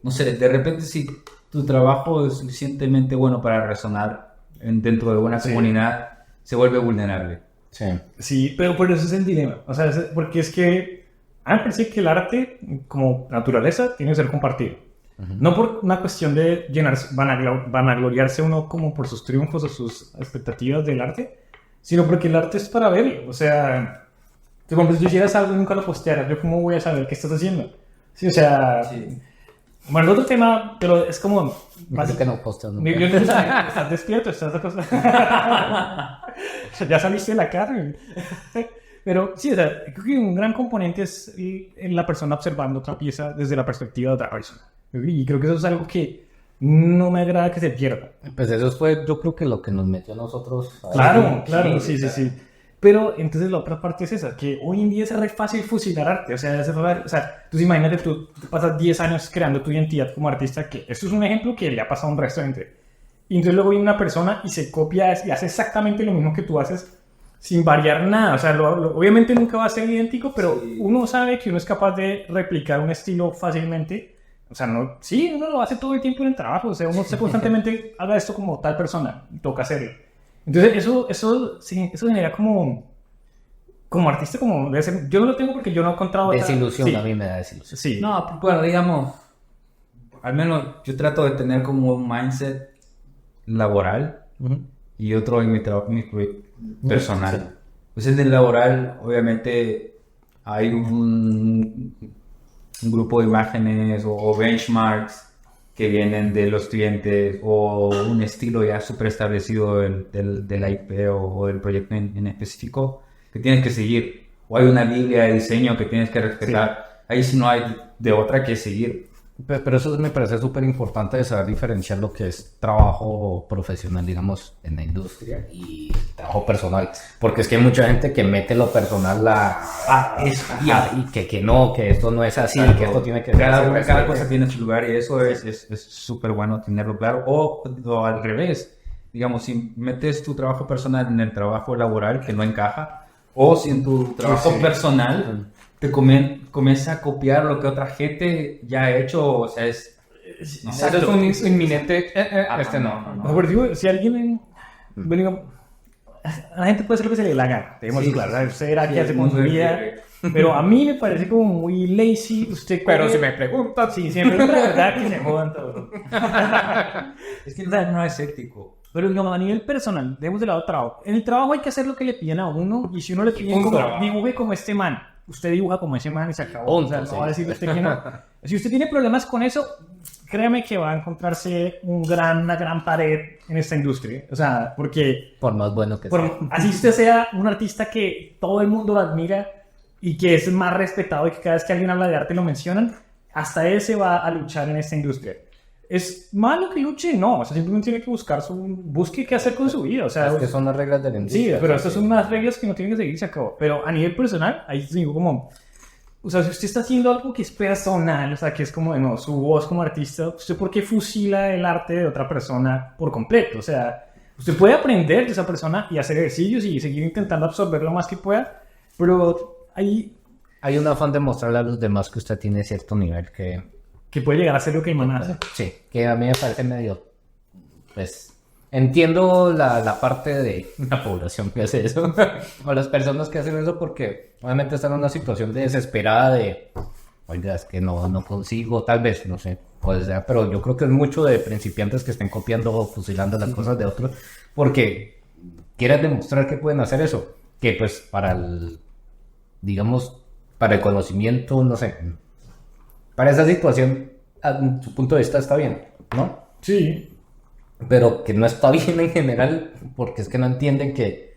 no sé, de repente si tu trabajo es suficientemente bueno para resonar dentro de una comunidad, se vuelve vulnerable. Sí. Sí, pero por eso es el dilema. O sea, porque es que a mí me parece que el arte, como naturaleza, tiene que ser compartido. No por una cuestión de vanagloriarse uno como por sus triunfos o sus expectativas del arte, sino porque el arte es para verlo. O sea, por ejemplo, si tú hicieras algo y nunca lo postearas, ¿yo cómo voy a saber qué estás haciendo? Sí, o sea... Sí. Bueno, el otro tema, pero es como... Así que no posteas nunca. Yo no sé, estás despierto, estás ya saliste de la casa. Pero sí, o sea, creo que un gran componente es la persona observando otra pieza desde la perspectiva de otra persona. Y creo que eso es algo que no me agrada que se pierda. Pues eso fue, yo creo que lo que nos metió a nosotros. Claro, sí. Pero entonces la otra parte es esa, que hoy en día es re fácil fusilar arte. O sea, tú imagínate, tú pasas 10 años creando tu identidad como artista, que esto es un ejemplo que le ha pasado a un resto de gente. Y entonces luego viene una persona y se copia y hace exactamente lo mismo que tú haces sin variar nada. O sea, obviamente nunca va a ser idéntico, pero uno sabe que uno es capaz de replicar un estilo fácilmente. O sea, uno lo hace todo el tiempo en el trabajo. O sea, uno se constantemente haga esto como tal persona, toca hacerlo. Entonces, eso genera como artista, como debe ser. Yo no lo tengo porque yo no he encontrado Desilusión, sí. A mí me da desilusión. Sí. No, bueno, digamos, al menos yo trato de tener como un mindset laboral y otro en mi trabajo personal. Sí. Pues en el laboral, obviamente, hay un grupo de imágenes o benchmarks que vienen de los clientes o un estilo ya súper establecido de la IP o del proyecto en específico que tienes que seguir. O hay una biblia de diseño que tienes que respetar. Sí. Ahí sí no hay de otra que seguir. Pero eso me parece súper importante de saber diferenciar lo que es trabajo profesional, digamos, en la industria y trabajo personal. Porque es que hay mucha gente que mete lo personal y que no, que esto no es así, claro, que esto tiene que ser así. Cada cosa tiene su lugar y eso es súper bueno tenerlo claro. O al revés, digamos, si metes tu trabajo personal en el trabajo laboral que no encaja, o si en tu trabajo personal te comienza a copiar lo que otra gente ya ha hecho, o sea, Eso es un inminente. No. Pero digo, si alguien... bueno, a la gente puede hacer lo que se le dé la gana, tenemos claro, ¿sabes? Usted verá qué hace con su vida, pero a mí me parece como muy lazy. Usted Pero coge- si me preguntan, Sí, siempre la verdad que se jodan todos. Es que no es ético. Pero no, a nivel personal, dejemos de lado el trabajo. En el trabajo hay que hacer lo que le piden a uno, y si uno le pide punto. como, dibuje como este man, usted dibuja como ese man y se acabó. Punto, O sea, no sí. va a decirle usted que no. Si usted tiene problemas con eso, créame que va a encontrarse una gran pared en esta industria. O sea, porque por más bueno que sea. así usted sea un artista que todo el mundo lo admira y que es más respetado y que cada vez que alguien habla de arte lo mencionan, hasta él se va a luchar en esta industria. ¿Es malo que luche? No, o sea, simplemente tiene que busque qué hacer con su vida. O sea, Es que son las reglas de la sí, industria. pero estas son unas reglas que no tienen que seguir, se acabó. Pero a nivel personal, ahí digo como, o sea, si usted está haciendo algo que es personal, o sea, que es como, no, su voz como artista, ¿usted por qué fusila el arte de otra persona por completo? O sea, usted puede aprender de esa persona y hacer ejercicios y seguir intentando absorber lo más que pueda, pero ahí Hay un afán de mostrarle a los demás que usted tiene cierto nivel que puede llegar a ser lo que el man hace. sí, que a mí me parece medio, pues, entiendo la parte de la población que hace eso, o las personas que hacen eso, porque obviamente están en una situación de desesperada de, oiga, es que no consigo, tal vez, no sé, puede ser, pero yo creo que es mucho de principiantes que estén copiando o fusilando las cosas de otros, porque quieren demostrar que pueden hacer eso, que pues para el, digamos, para el conocimiento, no sé, para esa situación, a su punto de vista está bien, ¿no? Sí. Pero que no está bien en general, porque es que no entienden que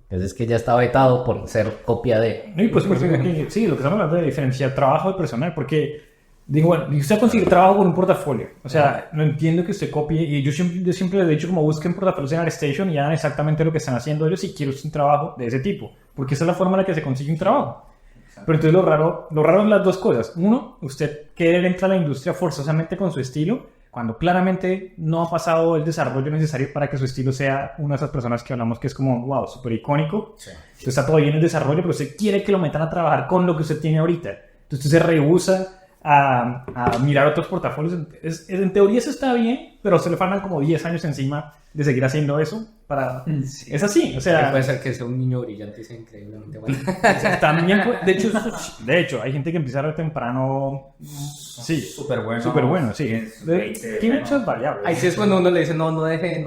pues es que ya está vetado por ser copia de... Y pues, sí, lo que estamos hablando de diferenciar trabajo de personal, porque digo, bueno, usted conseguir trabajo con un portafolio, o sea, no entiendo que usted copie, y yo siempre les he dicho como busquen portafolios en ArtStation y hagan exactamente lo que están haciendo ellos si quieren un trabajo de ese tipo, porque esa es la forma en la que se consigue un trabajo. Pero entonces lo raro es las dos cosas. Uno, usted querer entrar a la industria forzosamente con su estilo, cuando claramente no ha pasado el desarrollo necesario para que su estilo sea una de esas personas que hablamos que es como, wow, súper icónico. Sí. Entonces está todavía en el desarrollo, pero usted quiere que lo metan a trabajar con lo que usted tiene ahorita. Entonces usted se rehúsa a mirar otros portafolios. En teoría eso está bien, pero se le faltan como 10 años encima de seguir haciendo eso. Es así, o sea... Puede ser que sea un niño brillante y sea increíblemente bueno. También, de hecho, hay gente que empieza a temprano. Sí, Súper bueno. súper bueno, sí. Tiene muchas variables. Ahí sí es cuando uno le dice, no deje,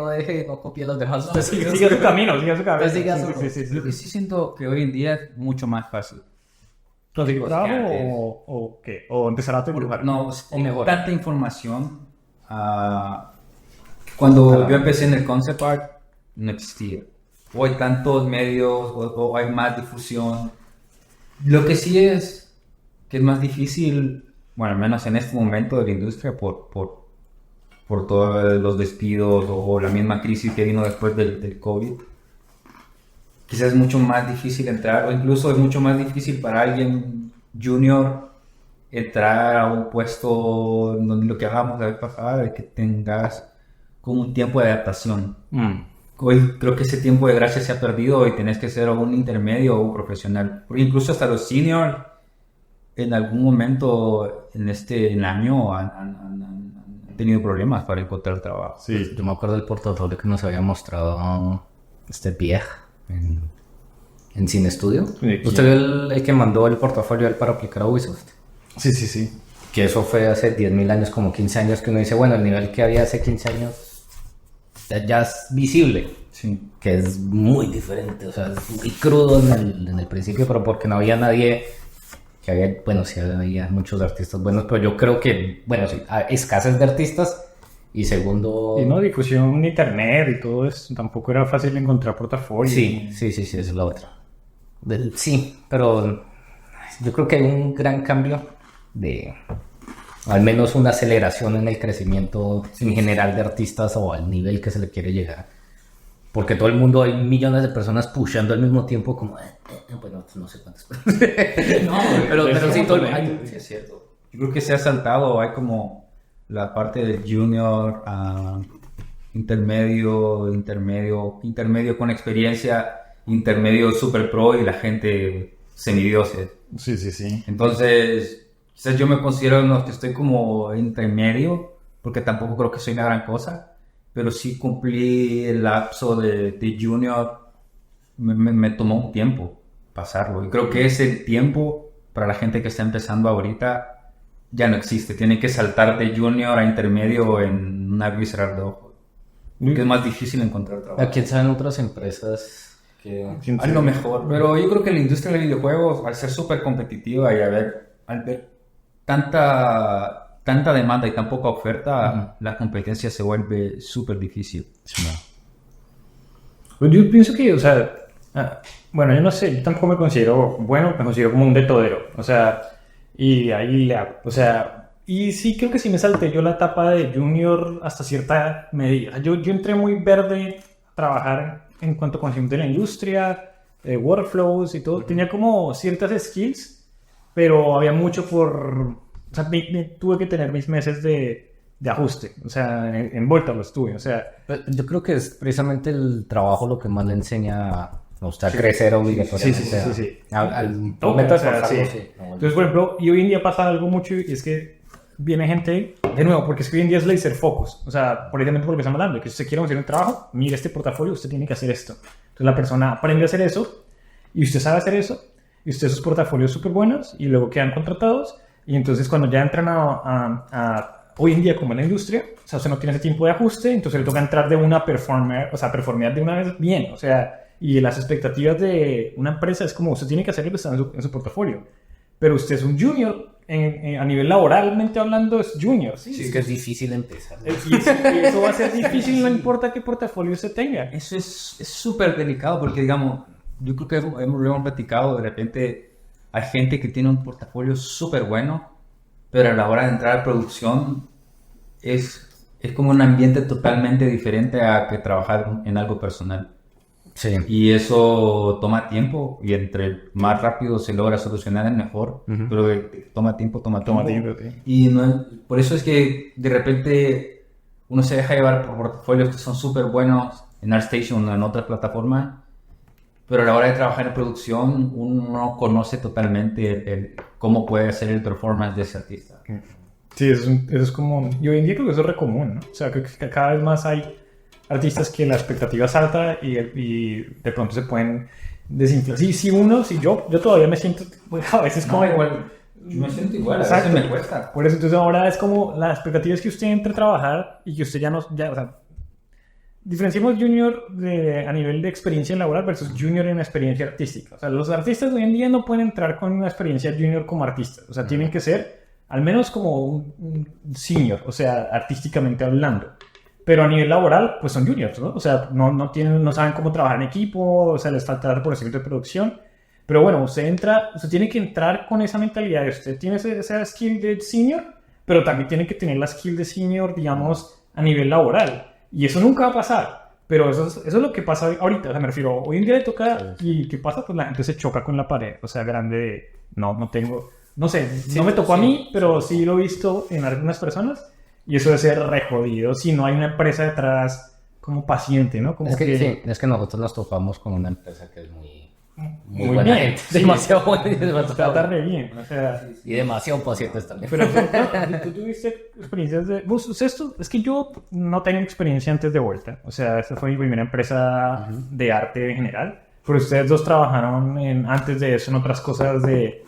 no copie a los demás. Usted Sigue su camino, sigue su camino. Usted siga su- Sí. Lo que sí siento que hoy en día es mucho más fácil. ¿Conseguir trabajo antes- o qué? ¿O empezar a dibujar? No, O mejor. tanta información. Cuando yo empecé en el concept art, no existía. O hay tantos medios, o hay más difusión. Lo que sí es que es más difícil, bueno, al menos en este momento de la industria, por todos los despidos o la misma crisis que vino después del COVID. Quizás es mucho más difícil entrar, o incluso es mucho más difícil para alguien junior entrar a un puesto donde lo que hagamos la vez pasada es que tengas como un tiempo de adaptación. Hoy creo que ese tiempo de gracia se ha perdido y tenés que ser un intermedio o un profesional. Porque incluso hasta los seniors en algún momento en este año han tenido problemas para encontrar trabajo. Sí. Yo me acuerdo del portafolio que nos había mostrado este Pierre en Cine Studio. Sí, ¿Usted vio el que mandó el portafolio a él para aplicar a Ubisoft? Sí. Que eso fue hace 10.000 años, como 15 años, que uno dice, bueno, el nivel que había hace 15 años ya es visible. Sí. Que es muy diferente, o sea, es muy crudo en el principio, pero porque no había nadie que había, bueno, sí había muchos artistas buenos, pero yo creo que, bueno, sí, escasez de artistas, y segundo... Y no, difusión en internet y todo eso. Tampoco era fácil encontrar portafolio. Sí, esa es la otra. Sí, pero yo creo que hay un gran cambio de, al menos una aceleración en el crecimiento en general de artistas o al nivel que se le quiere llegar. Porque todo el mundo, hay millones de personas pushando al mismo tiempo como, bueno, no sé cuántas. pero sí, todo Sí, es cierto. Yo creo que se ha saltado, hay como la parte del junior, intermedio con experiencia, intermedio super pro y la gente semidioses. Sí. Entonces, Quizás yo me considero que estoy como entre medio, porque tampoco creo que soy una gran cosa, pero sí cumplí el lapso de junior, me tomó un tiempo pasarlo. Y creo que ese tiempo, para la gente que está empezando ahorita, ya no existe. Tiene que saltar de junior a intermedio en una visceral de ojo. Porque es más difícil encontrar trabajo. ¿A quién saben otras empresas que... A lo mejor, pero yo creo que la industria de videojuegos, al ser súper competitiva y al ver tanta demanda y tan poca oferta, la competencia se vuelve súper difícil. Pues yo pienso que, o sea, bueno, yo no sé, yo tampoco me considero bueno, me considero como un de todero, o sea, y ahí le hago, o sea, y sí creo que sí me salté yo la etapa de junior hasta cierta medida. Yo entré muy verde a trabajar en cuanto a conocimiento de la industria, workflows y todo, tenía como ciertas skills, pero había mucho o sea, tuve que tener mis meses de ajuste, o sea, en vuelta lo estuve, o sea... Yo creo que es precisamente el trabajo lo que más le enseña a usted a crecer obligatoriamente. Sí. Al Todo, momento o de sea, esforzarlo, sí. sí. Entonces, por ejemplo, y hoy en día pasa algo mucho y es que viene gente, de nuevo, porque es que hoy en día es laser focus, o sea, precisamente por lo que estamos hablando, que si usted quiere hacer un trabajo, mire este portafolio, usted tiene que hacer esto. Entonces la persona aprende a hacer eso y usted sabe hacer eso y usted sus portafolios súper buenos y luego quedan contratados y entonces cuando ya entran a hoy en día como en la industria, o sea, usted no tiene ese tiempo de ajuste, entonces le toca entrar de una performear de una vez bien, o sea, y las expectativas de una empresa es como usted tiene que hacer lo que está en su portafolio, pero usted es un junior, a nivel laboralmente hablando es junior, ¿sí? Sí, es que es difícil empezar. Y eso va a ser difícil, no importa qué portafolio usted tenga. Eso es súper delicado porque, digamos, yo creo que lo hemos platicado, de repente hay gente que tiene un portafolio súper bueno, pero a la hora de entrar a producción es como un ambiente totalmente diferente a que trabajar en algo personal. Sí. Y eso toma tiempo y entre más rápido se logra solucionar es mejor, pero toma tiempo. Sí. Y por eso es que de repente uno se deja llevar por portafolios que son súper buenos en ArtStation o en otras plataformas, pero a la hora de trabajar en producción uno no conoce totalmente cómo puede ser el performance de ese artista. Sí, eso es como... Y hoy en día creo que eso es re común, ¿no? O sea, que cada vez más hay artistas que la expectativa es alta y de pronto se pueden desinflar. Si yo todavía me siento a veces como igual. Yo me siento igual, Exacto. a veces me cuesta. Por eso entonces ahora es como la expectativa es que usted entre a trabajar y que usted o sea, diferenciemos junior a nivel de experiencia laboral versus junior en experiencia artística. O sea, los artistas hoy en día no pueden entrar con una experiencia junior como artistas. O sea, tienen que ser al menos como un senior, o sea, artísticamente hablando. Pero a nivel laboral, pues son juniors, ¿no? O sea, no saben cómo trabajar en equipo, o sea, les falta reconocimiento de producción. Pero bueno, usted tiene que entrar con esa mentalidad de usted tiene esa skill de senior, pero también tiene que tener la skill de senior, digamos, a nivel laboral. Y eso nunca va a pasar. Pero eso es lo que pasa ahorita, o sea, me refiero, hoy en día le toca, ¿y qué pasa? Pues la gente se choca con la pared, o sea, grande de, no tengo, no sé, no me tocó a mí, pero sí lo he visto en algunas personas. Y eso debe ser re jodido si no hay una empresa detrás como paciente, ¿no? Como Sí, es que nosotros nos topamos con una empresa que es muy muy buena bien. gente. Demasiado buena y demasiado Trata re bien, o sea... Y demasiado pacientes también. Pero tú tuviste experiencias de... es que yo no tengo experiencia antes de Vuelta. O sea, esta fue mi primera empresa de arte en general. Pero ustedes dos trabajaron antes de eso en otras cosas de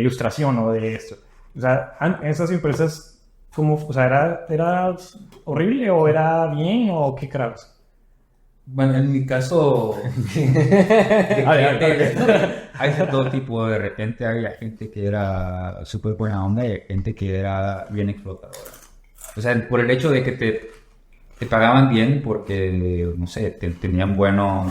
ilustración o de esto. O sea, esas empresas... O sea, ¿era horrible o era bien o qué carajos? Bueno, en mi caso, hay de todo tipo. De repente había gente que era súper buena onda y hay gente que era bien explotadora. O sea, por el hecho de que te pagaban bien porque, no sé, tenían buenos...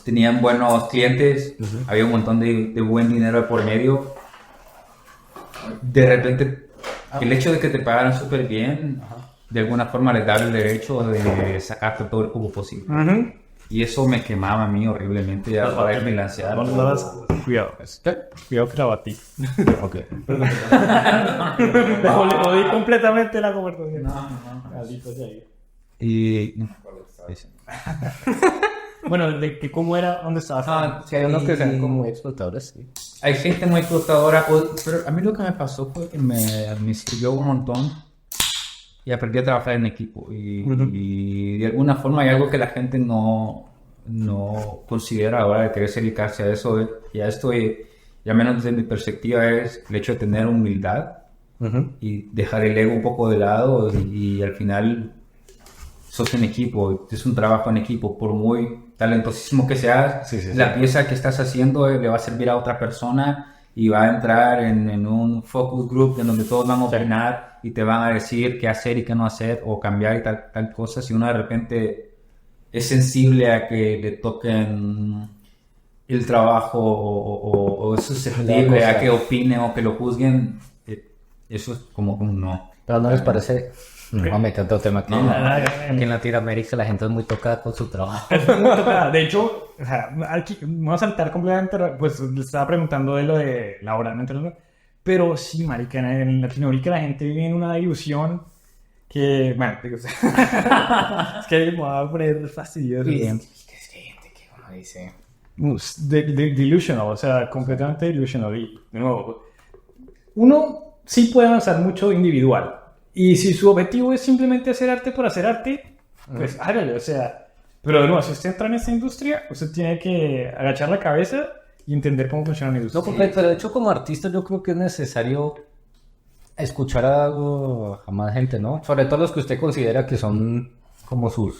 tenían buenos clientes, había un montón de buen dinero por medio. De repente, el hecho de que te pagaran súper bien, de alguna forma les daba el derecho de sacarte todo el jugo posible. Y eso me quemaba a mí horriblemente ya para irme lancear. Cuidado, cuidado que la batí. Ok. Le di completamente la conversación. Maldito sea yo. Y... Bueno, de que cómo era, dónde estabas. Sí, hay unos que sean como explotadores, sí. hay gente muy flotadora, pero a mí lo que me pasó fue que me sirvió un montón y aprendí a trabajar en equipo. Y de alguna forma hay algo que la gente no considera ahora de querer dedicarse a eso. Ya menos desde mi perspectiva, es el hecho de tener humildad y dejar el ego un poco de lado y al final sos en equipo, es un trabajo en equipo, por muy talentosísimo que seas, la pieza que estás haciendo le va a servir a otra persona y va a entrar en un focus group en donde todos van a opinar y te van a decir qué hacer y qué no hacer o cambiar y tal cosa. Si uno de repente es sensible a que le toquen el trabajo o es susceptible a que opinen o que lo juzguen, eso es como un no. Pero ¿no les parece? Vamos a meter otro tema aquí. Aquí en Latinoamérica la gente es muy tocada con su trabajo. Es muy tocada. De hecho, o sea, aquí, vamos a saltar completamente, pues le estaba preguntando de lo de laboralmente, ¿no? Pero sí, marica, en Latinoamérica la gente vive en una ilusión que, bueno, digo, es que me va a poner fastidioso. Es que hay gente que uno dice... Delusional, o sea, completamente delusional. Y, de nuevo, uno sí puede avanzar mucho individual. Y si su objetivo es simplemente hacer arte por hacer arte, pues hágale, o sea. Pero de nuevo, si usted entra en esta industria, usted tiene que agachar la cabeza y entender cómo funciona la industria. No, porque, pero de hecho como artista yo creo que es necesario escuchar a más gente, ¿no? Sobre todo los que usted considera que son como su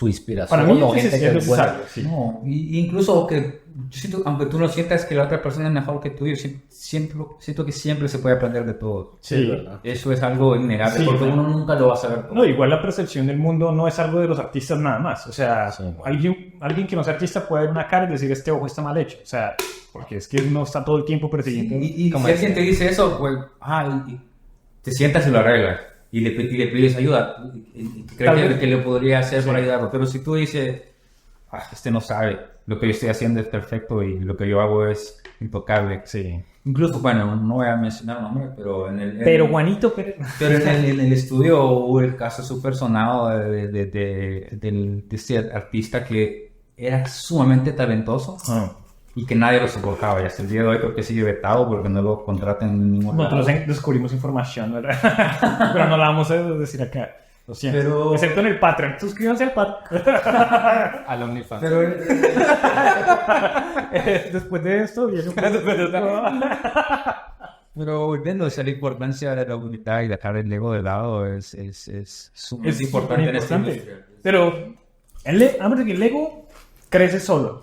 inspiración. Para mí o es gente que es buena. necesario, sí. No, incluso que yo siento, aunque tú no sientas que la otra persona es mejor que tú, yo siento que siempre se puede aprender de todo. Sí, ¿verdad? Eso es algo innegable, Sí, porque claro. uno nunca lo va a saber todo. No, igual la percepción del mundo no es algo de los artistas nada más. O sea, Sí, bueno. alguien que no sea artista puede ver una cara y decir, este ojo está mal hecho. O sea, porque es que uno está todo el tiempo persiguiendo. Y como si alguien te dice eso, pues, y te sientas y lo arreglas. Y le pides ayuda. Y Tal crees vez. que le podría hacer por ayudarlo. Pero si tú dices, este no sabe, lo que yo estoy haciendo es perfecto y lo que yo hago es intocable. Sí. Incluso, bueno, no voy a mencionar nombres, pero Pero Juanito Pérez... Pero en el estudio hubo el caso súper sonado de este artista que era sumamente talentoso y que nadie lo soportaba. Y hasta el día de hoy creo que sigue vetado porque no lo contratan en ningún lado. Nosotros descubrimos información, ¿verdad? Pero no la vamos a decir acá. Lo siento. Pero- Excepto en el Patreon. Suscríbanse al Patreon. Al OnlyFans. Pero Después de esto, viene un Pero volviendo a la importancia de la unidad y dejar el ego de lado es sumamente importante en esta industria. Pero además de que el ego crece solo,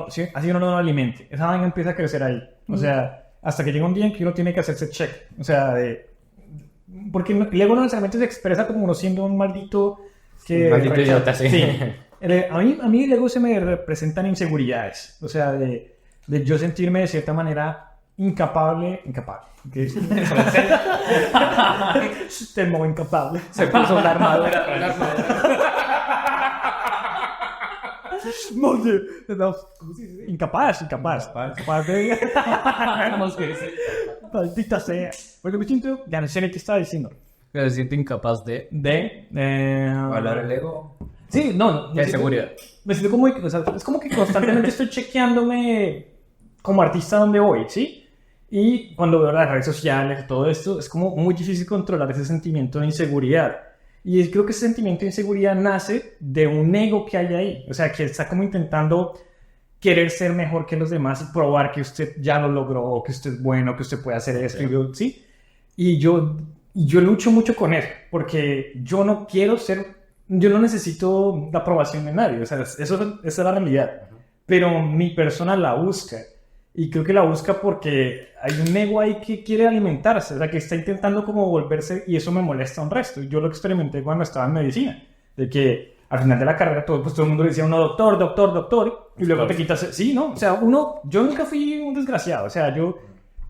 si así uno no lo alimente. Esa vaina empieza a crecer ahí. O sea, hasta que llega un día en que uno tiene que hacerse check. O sea, porque el ego no necesariamente se expresa como uno siendo un maldito que... Un maldito idiota, sí. A mí el ego se me representan inseguridades. O sea, de yo sentirme de cierta manera incapable. ¿Qué es? Temo incapable. Se puso la armadura. No, incapaz de... Maldita sea. Porque me siento... Ya no sé ni qué estaba diciendo. Me siento incapaz de... Hablar el ego. Sí, no. De seguridad. Me siento como... O sea, es como que constantemente estoy chequeándome como artista donde voy, ¿sí? Y cuando veo las redes sociales y todo esto, es como muy difícil controlar ese sentimiento de inseguridad. Y creo que ese sentimiento de inseguridad nace de un ego que hay ahí. O sea, que está como intentando querer ser mejor que los demás y probar que usted ya lo logró, que usted es bueno, que usted puede hacer esto, ¿sí? Y yo lucho mucho con eso, porque yo no quiero yo no necesito la aprobación de nadie. O sea, esa es la realidad. Pero mi persona la busca. Y creo que la busca porque hay un ego ahí que quiere alimentarse, o sea, que está intentando como volverse, y eso me molesta un resto. Yo lo experimenté cuando estaba en medicina, de que al final de la carrera todo el mundo le decía a uno doctor, y luego te quitas, sí, ¿no? O sea, yo nunca fui un desgraciado, o sea,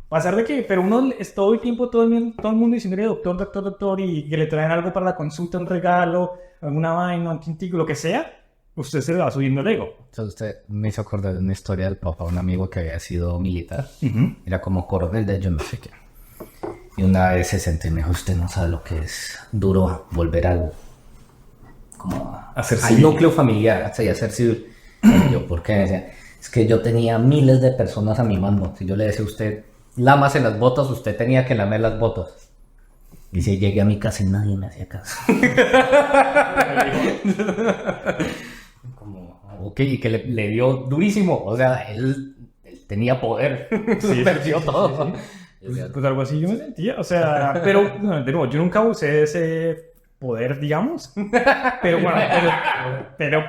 pasar de que, pero uno es todo el tiempo, todo el mundo diciéndole doctor, y que le traen algo para la consulta, un regalo, alguna vaina, un tintico, lo que sea, usted se le va subiendo el ego. Entonces usted me hizo acordar de una historia del papá de un amigo que había sido militar. Era como coronel de yo no sé qué. Y una vez se sentó y me dijo, usted no sabe lo que es duro volver al ser al civil. núcleo familiar, o sea, y a ser civil. Y yo, ¿por qué? Me decía, Es que yo tenía miles de personas a mi mando. Si yo le decía a usted, lámase las botas, usted tenía que lamer las botas. Y si llegué a mi casa y nadie me hacía caso. Como, ok, y que le dio durísimo. O sea, él tenía poder. Sí, Perdió sí, todo. sí, sí. Pues algo así yo me sentía, o sea, pero no, de nuevo, yo nunca usé ese poder, digamos, pero bueno,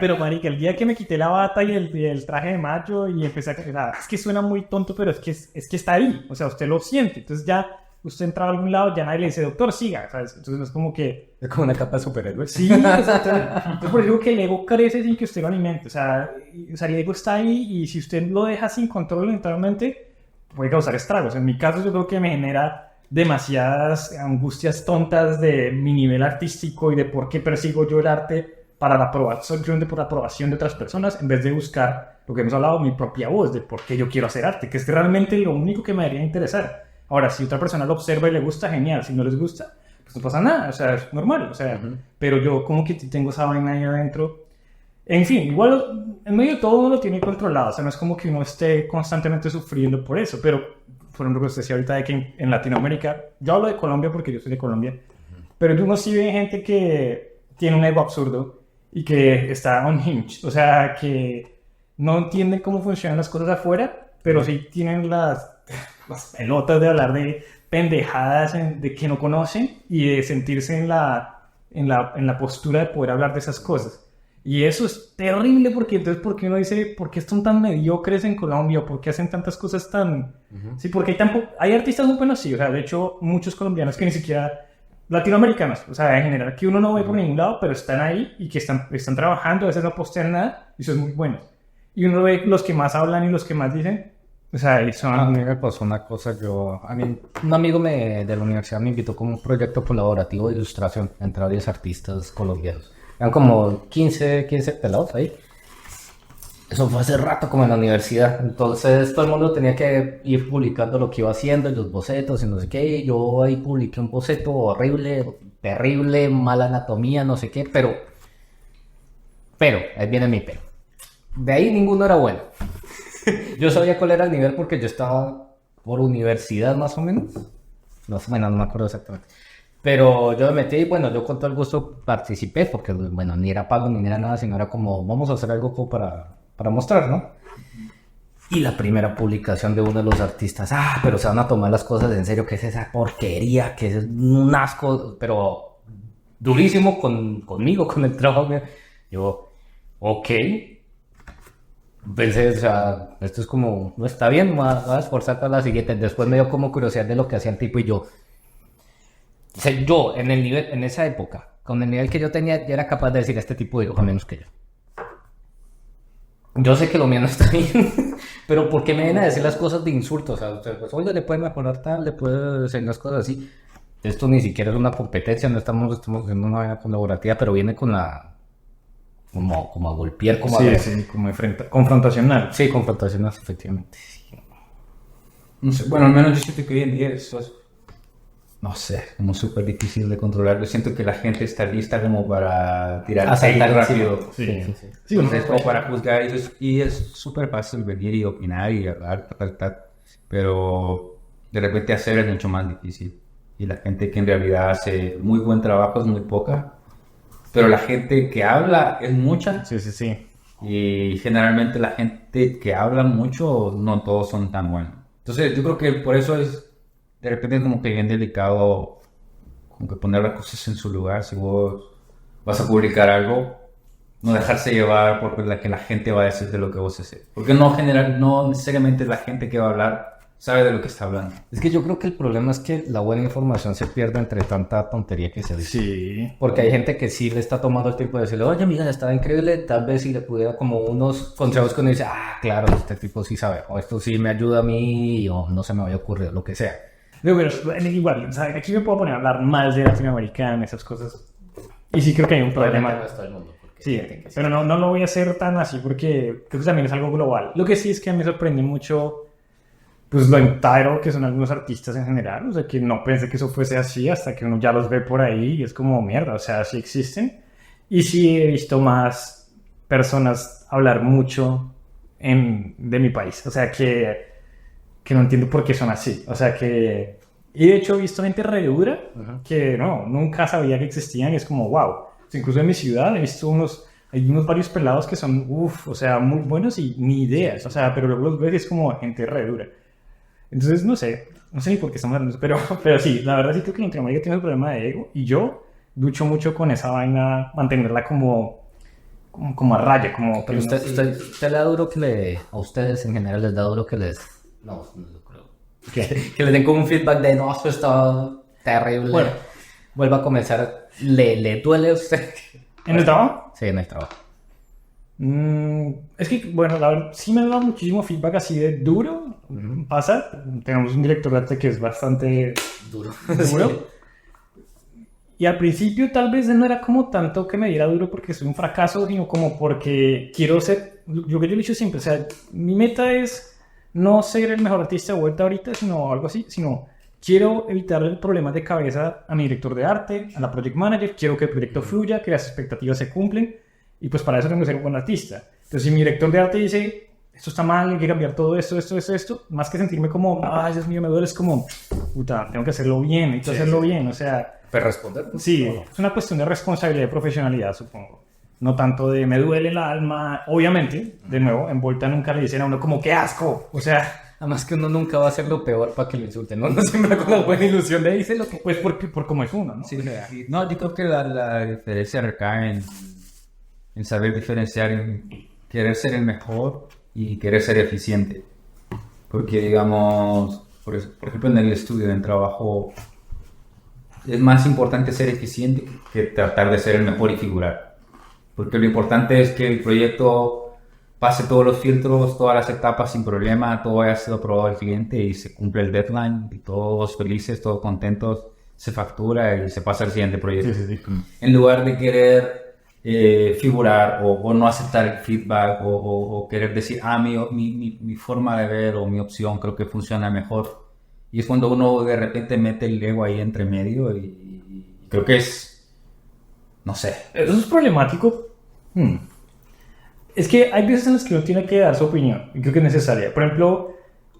pero marica, el día que me quité la bata y el traje de macho y empecé a caminar, es que suena muy tonto, pero es que está ahí, o sea, usted lo siente, entonces ya usted entra a algún lado, ya nadie le dice, doctor, siga, ¿sabes? Entonces no es como que... Es como una capa de superhéroe. Sí, exacto. Entonces por eso digo que el ego crece sin que usted lo alimente, o sea, el ego está ahí y si usted lo deja sin control lentamente, puede causar estragos. En mi caso yo creo que me genera demasiadas angustias tontas de mi nivel artístico y de por qué persigo yo el arte para la aprobación por la aprobación de otras personas en vez de buscar lo que hemos hablado, mi propia voz de por qué yo quiero hacer arte, que es realmente lo único que me debería interesar. Ahora, si otra persona lo observa y le gusta, genial. Si no les gusta, pues no pasa nada, o sea, es normal, o sea, pero yo como que tengo esa vaina ahí adentro. En fin, igual en medio de todo uno lo tiene controlado, o sea, no es como que uno esté constantemente sufriendo por eso, pero por ejemplo, que usted decía ahorita de que en Latinoamérica, yo hablo de Colombia porque yo soy de Colombia, pero uno sí ve gente que tiene un ego absurdo y que está unhinged, o sea, que no entienden cómo funcionan las cosas afuera, pero sí tienen las pelotas de hablar de pendejadas de que no conocen y de sentirse en la postura de poder hablar de esas cosas. Y eso es terrible porque entonces, ¿por qué uno dice, por qué están tan mediocres en Colombia? ¿Por qué hacen tantas cosas tan...? Sí, porque hay artistas muy buenos, sí, o sea, de hecho, muchos colombianos que ni siquiera... Latinoamericanos, o sea, en general, que uno no ve por ningún lado, pero están ahí y que están trabajando, a veces no postean nada, y eso es muy bueno. Y uno ve los que más hablan y los que más dicen, o sea, y son... A mí me pasó una cosa, a mí, un amigo de la universidad me invitó como un proyecto colaborativo de ilustración entre varios artistas colombianos. Eran como 15 pelados ahí. Eso fue hace rato como en la universidad. Entonces todo el mundo tenía que ir publicando lo que iba haciendo y los bocetos y no sé qué. Y yo ahí publiqué un boceto horrible, terrible, mala anatomía, no sé qué, pero, ahí viene mi pero. De ahí ninguno era bueno. Yo sabía cuál era el nivel porque yo estaba por universidad más o menos. No me acuerdo exactamente. Pero yo me metí y bueno, yo con todo el gusto participé porque bueno, ni era pago ni era nada, sino era como vamos a hacer algo como para mostrar, ¿no? Y la primera publicación de uno de los artistas, pero se van a tomar las cosas en serio, que es esa porquería, que es un asco, pero durísimo conmigo, con el trabajo. Yo, ok. Pensé, o sea, esto es como, no está bien, voy a esforzar para la siguiente. Después me dio como curiosidad de lo que hacía el tipo y yo, o sea, yo en el nivel, en esa época, con el nivel que yo tenía, ya era capaz de decir este tipo dibuja menos que yo. Yo sé que lo mío no está bien, pero ¿por qué me vienen a decir las cosas de insultos? O sea, pues, oye, le puede mejorar tal, le puede decir las cosas así. Esto ni siquiera es una competencia, no estamos haciendo una vaina colaborativa, pero viene con la... Como a golpear, como sí, a... Sí, como confrontacional. Sí, confrontacional, efectivamente. Sí. No sé, bueno, al menos yo siento que hoy en día eso es, no sé, como súper difícil de controlar. Yo siento que la gente está lista como para tirar hate rápido. Sí, Entonces, como para juzgar y es súper fácil venir y opinar y hablar, pero de repente hacer es mucho más difícil. Y la gente que en realidad hace muy buen trabajo es muy poca, pero la gente que habla es mucha. Sí. Y generalmente la gente que habla mucho, no todos son tan buenos. Entonces yo creo que por eso es de repente como que bien delicado como que poner las cosas en su lugar. Si vos vas a publicar algo, no dejarse llevar por la que la gente va a decir de lo que vos haces. Porque no necesariamente la gente que va a hablar sabe de lo que está hablando. Es que yo creo que el problema es que la buena información se pierde entre tanta tontería que se dice. Sí. Porque hay gente que sí le está tomando el tiempo de decirle, oye, mira, estaba increíble, tal vez si le pudiera como unos consejos que uno dice, claro, este tipo sí sabe, o esto sí me ayuda a mí, o no se me había ocurrido, lo que sea. Pero igual, o sea, aquí me puedo poner a hablar mal de Latinoamérica en esas cosas. Y sí creo que hay un problema. Sí, pero no lo voy a hacer tan así porque creo que también es algo global. Lo que sí es que me sorprende mucho pues lo entitled que son algunos artistas en general, o sea, que no pensé que eso fuese así hasta que uno ya los ve por ahí y es como mierda, o sea, sí existen. Y sí he visto más personas hablar mucho de mi país. O sea, que no entiendo por qué son así. O sea, que... Y de hecho he visto gente re dura que no, nunca sabía que existían y es como, wow. O sea, incluso en mi ciudad he visto hay unos varios pelados que son, uff, o sea, muy buenos y ni ideas. O sea, pero luego los ves y es como gente re dura. Entonces, no sé ni por qué estamos hablando de eso, pero sí, la verdad sí creo que en Latinoamérica tiene un problema de ego y yo lucho mucho con esa vaina, mantenerla como a raya, como... Pero usted le da duro a ustedes en general les da duro que les... No creo. Que les den como un feedback de no, esto está terrible. Bueno. Vuelva a comenzar. ¿Le duele a usted? ¿En el trabajo? Sí, en el trabajo. Es que, bueno, la verdad, sí me ha dado muchísimo feedback así de duro. Pasa, tenemos un director de arte que es bastante Duro. duro. Y al principio tal vez no era como tanto que me diera duro porque soy un fracaso, sino como porque quiero ser, lo que yo he dicho siempre, o sea, mi meta es no ser el mejor artista de vuelta ahorita, sino algo así, sino quiero evitarle problemas de cabeza a mi director de arte, a la project manager, quiero que el proyecto fluya, que las expectativas se cumplen, y pues para eso tengo que ser un buen artista. Entonces si mi director de arte dice, esto está mal, hay que cambiar todo esto, más que sentirme como, ay, Dios mío, me duele, es como, puta, tengo que hacerlo bien, hay que hacerlo bien, o sea... ¿Pero responder? Sí, es una cuestión de responsabilidad y profesionalidad, supongo. No tanto de me duele el alma. Obviamente, de nuevo, en Volta nunca le dicen a uno como ¡qué asco! O sea... Además que uno nunca va a hacer lo peor para que lo insulten, ¿no? Uno siempre con la buena ilusión de dice lo que... Pues por cómo es uno, ¿no? Sí, sí. No, yo creo que la diferencia recae en saber diferenciar en querer ser el mejor y querer ser eficiente. Porque, digamos, por ejemplo, en el estudio, en el trabajo, es más importante ser eficiente que tratar de ser el mejor y figurar. Porque lo importante es que el proyecto pase todos los filtros, todas las etapas sin problema, todo haya sido aprobado al cliente y se cumple el deadline y todos felices, todos contentos, se factura y se pasa al siguiente proyecto. Sí. En lugar de querer figurar o no aceptar el feedback o querer decir, mi forma de ver o mi opción creo que funciona mejor. Y es cuando uno de repente mete el ego ahí entre medio y creo que es, no sé. Eso es problemático. Es que hay veces en las que uno tiene que dar su opinión y creo que es necesaria. Por ejemplo...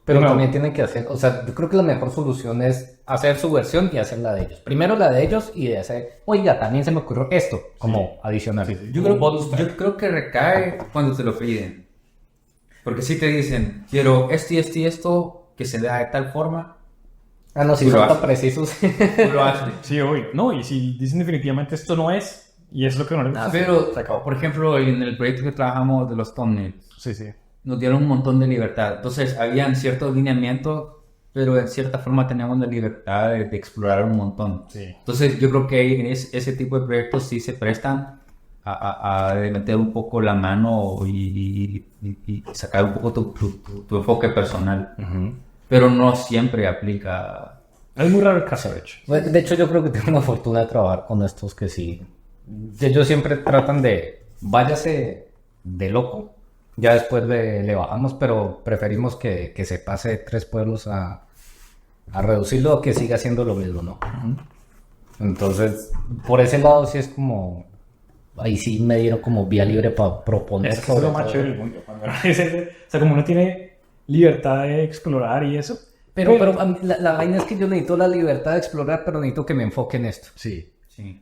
Pero también tienen que hacer, o sea, yo creo que la mejor solución es hacer su versión y hacer la de ellos. Primero la de ellos y de hacer, oiga, también se me ocurrió esto, como adicional. Sí. Yo creo que recae cuando te lo piden. Porque si te dicen, quiero esto y esto y esto, que se vea de tal forma. Ah, no, si son tan precisos. Tú lo haces. Sí, obvio. No, y si dicen definitivamente esto no es, y es lo que no les gusta. Pero, por ejemplo, en el proyecto que trabajamos de los thumbnails, Sí. nos dieron un montón de libertad. Entonces, habían ciertos lineamientos, pero en cierta forma teníamos la libertad de explorar un montón. Sí. Entonces, yo creo que en ese tipo de proyectos sí se prestan a meter un poco la mano y sacar un poco tu enfoque personal. Pero no siempre aplica. Es muy raro el caso, de hecho. De hecho, yo creo que tengo una fortuna de trabajar con estos que sí. Ellos siempre tratan de, váyase de loco. Ya después le bajamos, pero preferimos que se pase de 3 pueblos a reducirlo o que siga haciendo lo mismo, ¿no? Entonces, por ese lado sí es como... Ahí sí me dieron como vía libre para proponer. Es que es lo más chévere del mundo. O sea, como uno tiene libertad de explorar y eso. Pero a mí, la vaina es que yo necesito la libertad de explorar, pero necesito que me enfoque en esto. Sí.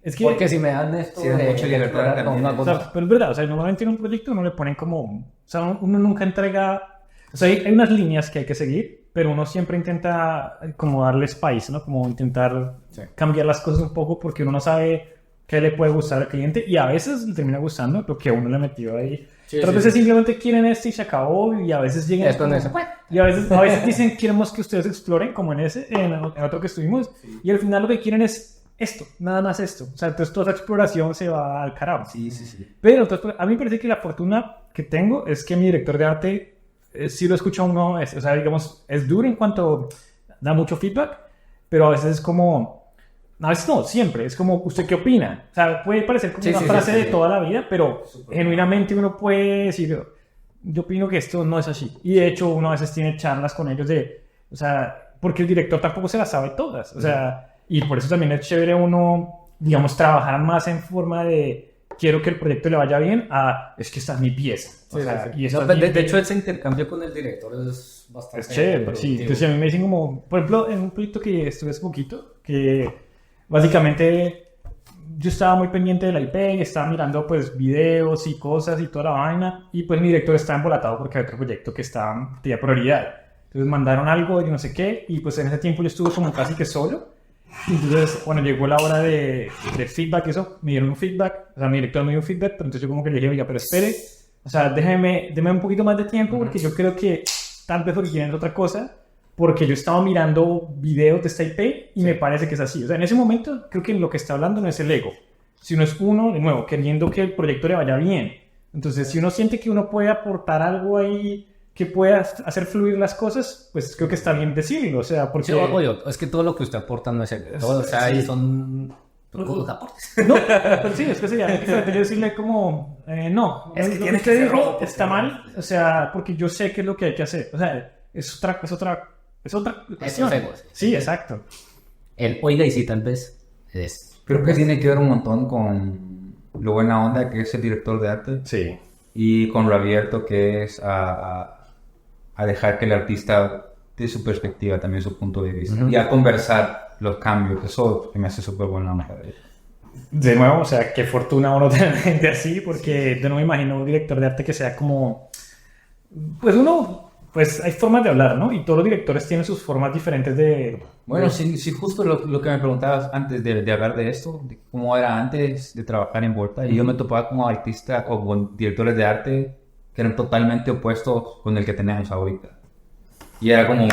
Es que, porque si me dan esto, sí, de mucha libertad también. O sea, pero es verdad, o sea, normalmente en un proyecto uno le ponen como, o sea, uno nunca entrega, o sea, hay unas líneas que hay que seguir, pero uno siempre intenta como darle spice, ¿no? Como intentar cambiar las cosas un poco porque uno no sabe qué le puede gustar al cliente y a veces le termina gustando lo que uno le metió ahí. Otras veces simplemente quieren esto y se acabó y a veces llegan y a veces dicen queremos que ustedes exploren como en otro que estuvimos y al final lo que quieren es esto, nada más esto. O sea, entonces toda esa exploración se va al carajo. Sí. Pero entonces, a mí me parece que la fortuna que tengo es que mi director de arte sí lo escucha uno, o sea, digamos, es duro en cuanto da mucho feedback, pero a veces es como, a veces no, siempre, es como, ¿usted qué opina? O sea, puede parecer como una frase de toda la vida, pero genuinamente uno puede decir, yo opino que esto no es así. Y de hecho, uno a veces tiene charlas con ellos o sea, porque el director tampoco se las sabe todas, o sea... Y por eso también es chévere uno, digamos, trabajar más en forma de quiero que el proyecto le vaya bien, a es que esta es mi pieza. O sea, y esta No, es pues, mi- de hecho, ese intercambio con el director es bastante es chévere, sí. productivo. Entonces a mí me dicen como, por ejemplo, en un proyecto que estuve hace poquito, que básicamente yo estaba muy pendiente de la IP, estaba mirando pues videos y cosas y toda la vaina, y pues mi director estaba embolatado porque había otro proyecto que tenía prioridad. Entonces mandaron algo y no sé qué, y pues en ese tiempo yo estuve como casi que solo. Entonces, bueno, llegó la hora de feedback, eso, me dieron un feedback, o sea, mi director me dio un feedback, pero entonces yo como que le dije, oiga, pero espere, o sea, déme un poquito más de tiempo porque yo creo que tal vez lo que quieren es otra cosa, porque yo estaba mirando videos de esta IP y me parece que es así. O sea, en ese momento creo que lo que está hablando no es el ego, sino es uno, de nuevo, queriendo que el proyecto le vaya bien. Entonces, si uno siente que uno puede aportar algo ahí que pueda hacer fluir las cosas, pues creo que está bien decirlo, o sea, porque... Sí, oye, es que todo lo que usted aporta no es el todo, o sea, ahí son todos aportes. No, pero sí, es que sería diferente yo decirle como, no, Es que lo tiene usted que ser dijo rojo, porque está mal, o sea, porque yo sé qué es lo que hay que hacer, o sea, es otra cuestión. egos. Sí, exacto. El oiga y sí, tal vez es. Creo que tiene que ver un montón con lo buena onda que es el director de arte Sí. y con lo abierto que es a dejar que el artista dé su perspectiva, también su punto de vista, y a conversar los cambios. Eso me hace súper buena onda. De nuevo, o sea, qué fortuna uno tener gente así, porque yo no me imagino un director de arte que sea como, pues pues hay formas de hablar, ¿no? Y todos los directores tienen sus formas diferentes de... Bueno, sí, sí, justo lo que me preguntabas antes de hablar de esto, de cómo era antes de trabajar en Volta, y yo me topaba como artista o con directores de arte que eran totalmente opuestos con el que tenemos ahorita. Y era como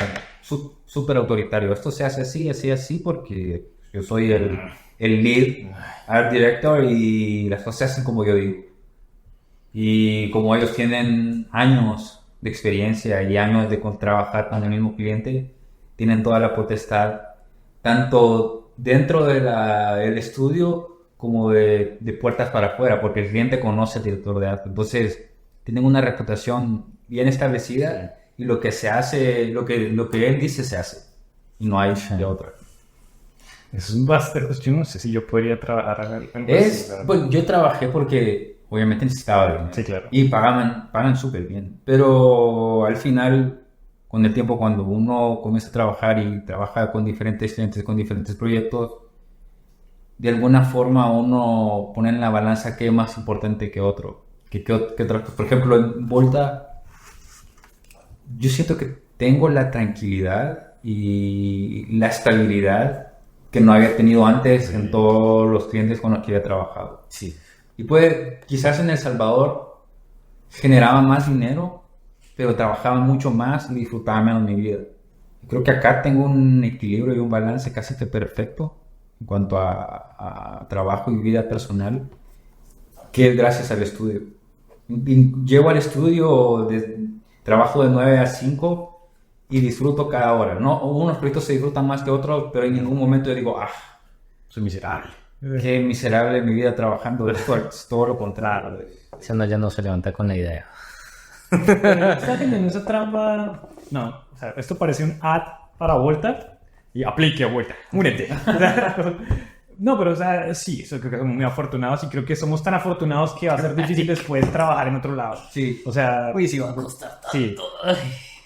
súper autoritario. Esto se hace así, así, así, porque yo soy el lead art director y las cosas se hacen como yo digo. Y como ellos tienen años de experiencia y años de trabajar con el mismo cliente, tienen toda la potestad, tanto dentro del estudio como de puertas para afuera, porque el cliente conoce al director de arte. Entonces, tienen una reputación bien establecida y lo que se hace, lo que él dice se hace. Y no hay de otra. Es un bastante, yo no sé si yo podría trabajar en Pues yo trabajé porque obviamente necesitaba dinero. Sí, claro. Y pagan súper bien. Pero al final, con el tiempo, cuando uno comienza a trabajar y trabaja con diferentes clientes, con diferentes proyectos, de alguna forma uno pone en la balanza qué es más importante que otro. Que otra. Por ejemplo, en Volta, yo siento que tengo la tranquilidad y la estabilidad que no había tenido antes en todos los clientes con los que había trabajado. Sí. Y pues quizás en El Salvador generaba más dinero, pero trabajaba mucho más y disfrutaba menos mi vida. Creo que acá tengo un equilibrio y un balance casi que perfecto en cuanto a trabajo y vida personal, que es gracias al estudio. Llego al estudio, trabajo de 9 a 5 y disfruto cada hora. No, unos proyectos se disfrutan más que otros, pero en ningún momento yo digo, soy miserable. qué miserable mi vida trabajando. Esto es todo lo contrario. O sea, no, ya no se levanta con la idea. ¿Está teniendo esa trampa? No, o sea, esto parece un ad para Volta y aplique a Volta. Únete. No, pero o sea, sí, eso creo que somos muy afortunados y creo que somos tan afortunados que va a ser difícil después trabajar en otro lado. Sí. O sea, Uy, sí va a costar tanto. sí.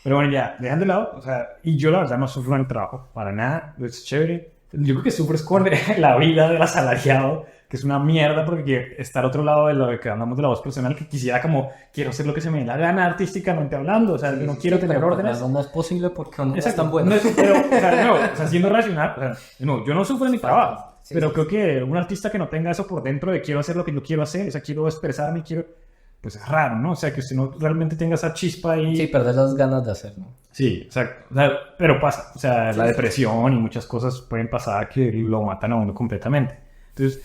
Pero bueno, ya, dejando de lado, o sea, y yo la verdad no sufro en el trabajo, para nada, es chévere. Yo creo que sufro es con la vida del asalariado, que es una mierda porque está al otro lado de lo que hablamos de la voz personal, que quisiera como, quiero hacer lo que se me dé la gana artísticamente hablando, o sea, no quiero tener órdenes. No es posible porque no es Exacto, tan bueno. no es, pero, o sea, no, o sea, siendo racional, o sea, no, yo no sufro en mi trabajo, Sí, pero sí, creo que un artista que no tenga eso por dentro de quiero hacer lo que yo quiero hacer, o sea, quiero expresarme, pues es raro, ¿no? O sea, que usted no realmente tenga esa chispa ahí. Sí, perder las ganas de hacerlo. Sí, exacto. O sea, pero pasa. O sea, la depresión y muchas cosas pueden pasar que lo matan a uno completamente. Entonces,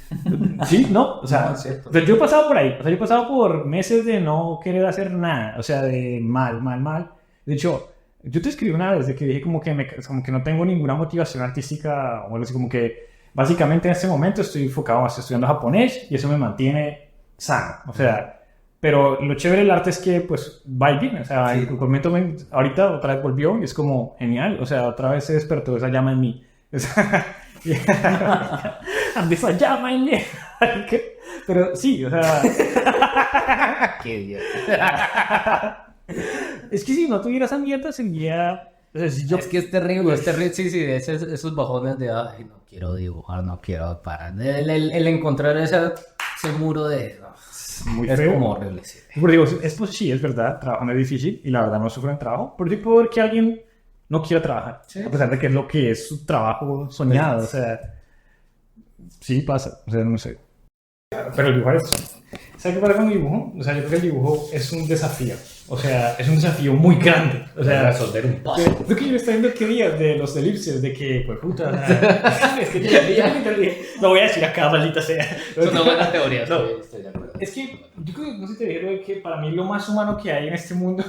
sí, ¿no? O sea, No, es cierto. yo he pasado por ahí. O sea, yo he pasado por meses de no querer hacer nada. O sea, de mal. De hecho, yo te escribí una vez de que dije como que no tengo ninguna motivación artística o algo así, como que básicamente en este momento estoy enfocado, estoy estudiando japonés y eso me mantiene sano. O sea, pero lo chévere del arte es que pues va y viene. O sea, Sí. el momento ahorita otra vez volvió y es como genial. O sea, otra vez se despertó esa llama en mí. Andes allá, man. Pero sí, o sea, Qué idiota. es que si no tuviera esa mierda sería... O sea, si yo... Es que es terrible, sí, esos bajones de, ay, no quiero dibujar, no quiero parar. El encontrar ese muro de, muy es feo. como horrible, sí. Pero digo, pues sí, es verdad, trabajar no es difícil y la verdad no sufro en trabajo, pero yo puedo ver que alguien no quiera trabajar, Sí. a pesar de que es lo que es su trabajo soñado, o sea, sí pasa, o sea, no sé. Pero el dibujar es... ¿Sabes qué pasa con el dibujo? O sea, yo creo que el dibujo es un desafío, o sea, es un desafío muy grande, o sea... Resolver un paso. Lo que yo estaba viendo que días de los elipses, de que, pues puta, o sea, es que lo voy a decir acá, maldita sea. Es una buena teoría, No. estoy de acuerdo. Es que, yo creo que, no sé si te dije, de que para mí lo más humano que hay en este mundo,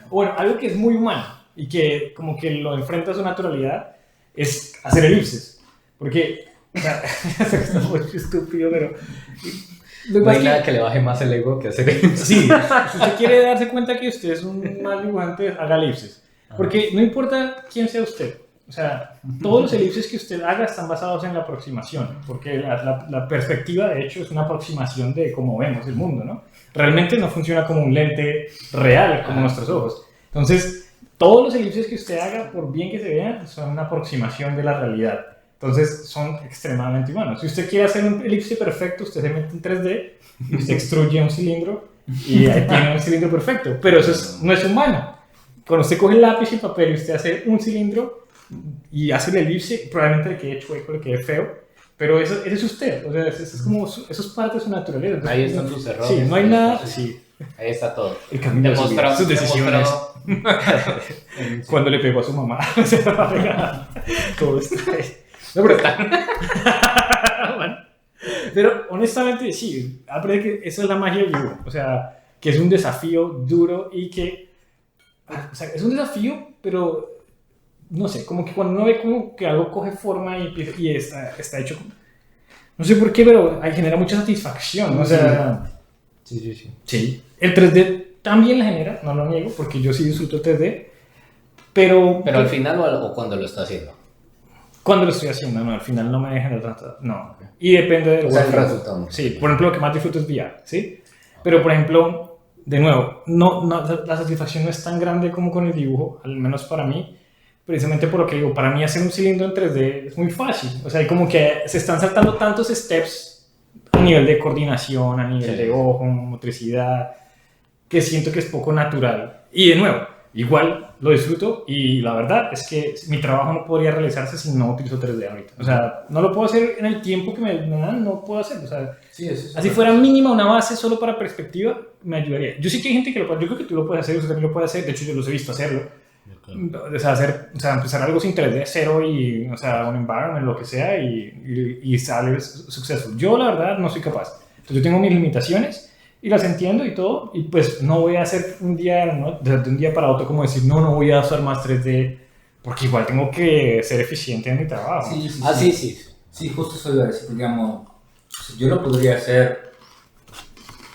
bueno, algo que es muy humano y que como que lo enfrenta a su naturalidad, es hacer elipses. Porque, o sea, es muy estúpido, pero... No hay nada que le baje más el ego que hacer eso. Sí, si usted quiere darse cuenta que usted es un mal dibujante, haga elipses. Porque no importa quién sea usted. O sea, todos los elipses que usted haga están basados en la aproximación. Porque la perspectiva, de hecho, es una aproximación de cómo vemos el mundo, ¿no? Realmente no funciona como un lente real, como nuestros ojos. Entonces, todos los elipses que usted haga, por bien que se vean, son una aproximación de la realidad. Entonces son extremadamente humanos. Si usted quiere hacer un elipse perfecto, usted se mete en 3D y usted extruye un cilindro y ahí tiene un cilindro perfecto. Pero eso no es humano. Cuando usted coge el lápiz y el papel y usted hace un cilindro y hace el elipse, probablemente le quede chueco, le quede feo. Pero eso es usted. O sea, eso es como eso es parte de su naturaleza. Entonces, Ahí están sus errores. Sí, no hay nada. Sí, Ahí está todo. el camino de su vida, sus decisiones. Cuando le pegó a su mamá, se la va a pegar. Todo está ahí. No, pero bueno, pero honestamente sí, aprende que esa es la magia del dibujo, o sea, que es un desafío duro y que, o sea, es un desafío, pero no sé, como que cuando uno ve como que algo coge forma y está hecho, no sé por qué, pero ahí genera mucha satisfacción, o sea, sí, el 3D también la genera, no lo niego, porque yo sí disfruto el 3D, pero Pero al final o cuando lo está haciendo. cuando lo estoy haciendo, no, al final no me dejan el resultado, no. Y depende del O sea, el workflow. resultado. Sí, por ejemplo, lo que más disfruto es VR, ¿sí? Pero, por ejemplo, de nuevo, la satisfacción no es tan grande como con el dibujo, al menos para mí, precisamente por lo que digo, para mí hacer un cilindro en 3D es muy fácil, o sea, como que se están saltando tantos steps a nivel de coordinación, a nivel de ojo, motricidad, que siento que es poco natural. Y de nuevo, igual lo disfruto y la verdad es que mi trabajo no podría realizarse si no utilizo 3D ahorita. O sea, no lo puedo hacer en el tiempo que me dan, no puedo hacerlo. O sea, Sí, eso es así fuera mínima una base solo para perspectiva, me ayudaría. Yo sé que hay gente que lo puede, yo creo que tú lo puedes hacer, usted también lo puede hacer, de hecho yo los he visto hacerlo. O sea, empezar algo sin 3D, cero y, o sea, un environment, lo que sea y sale successful. Yo la verdad no soy capaz. Entonces yo tengo mis limitaciones y las entiendo y todo, y pues no voy a hacer un día, ¿no? De un día para otro como decir, no voy a usar más 3D, porque igual tengo que ser eficiente en mi trabajo. Sí. Sí, justo eso iba a decir, digamos, yo lo podría hacer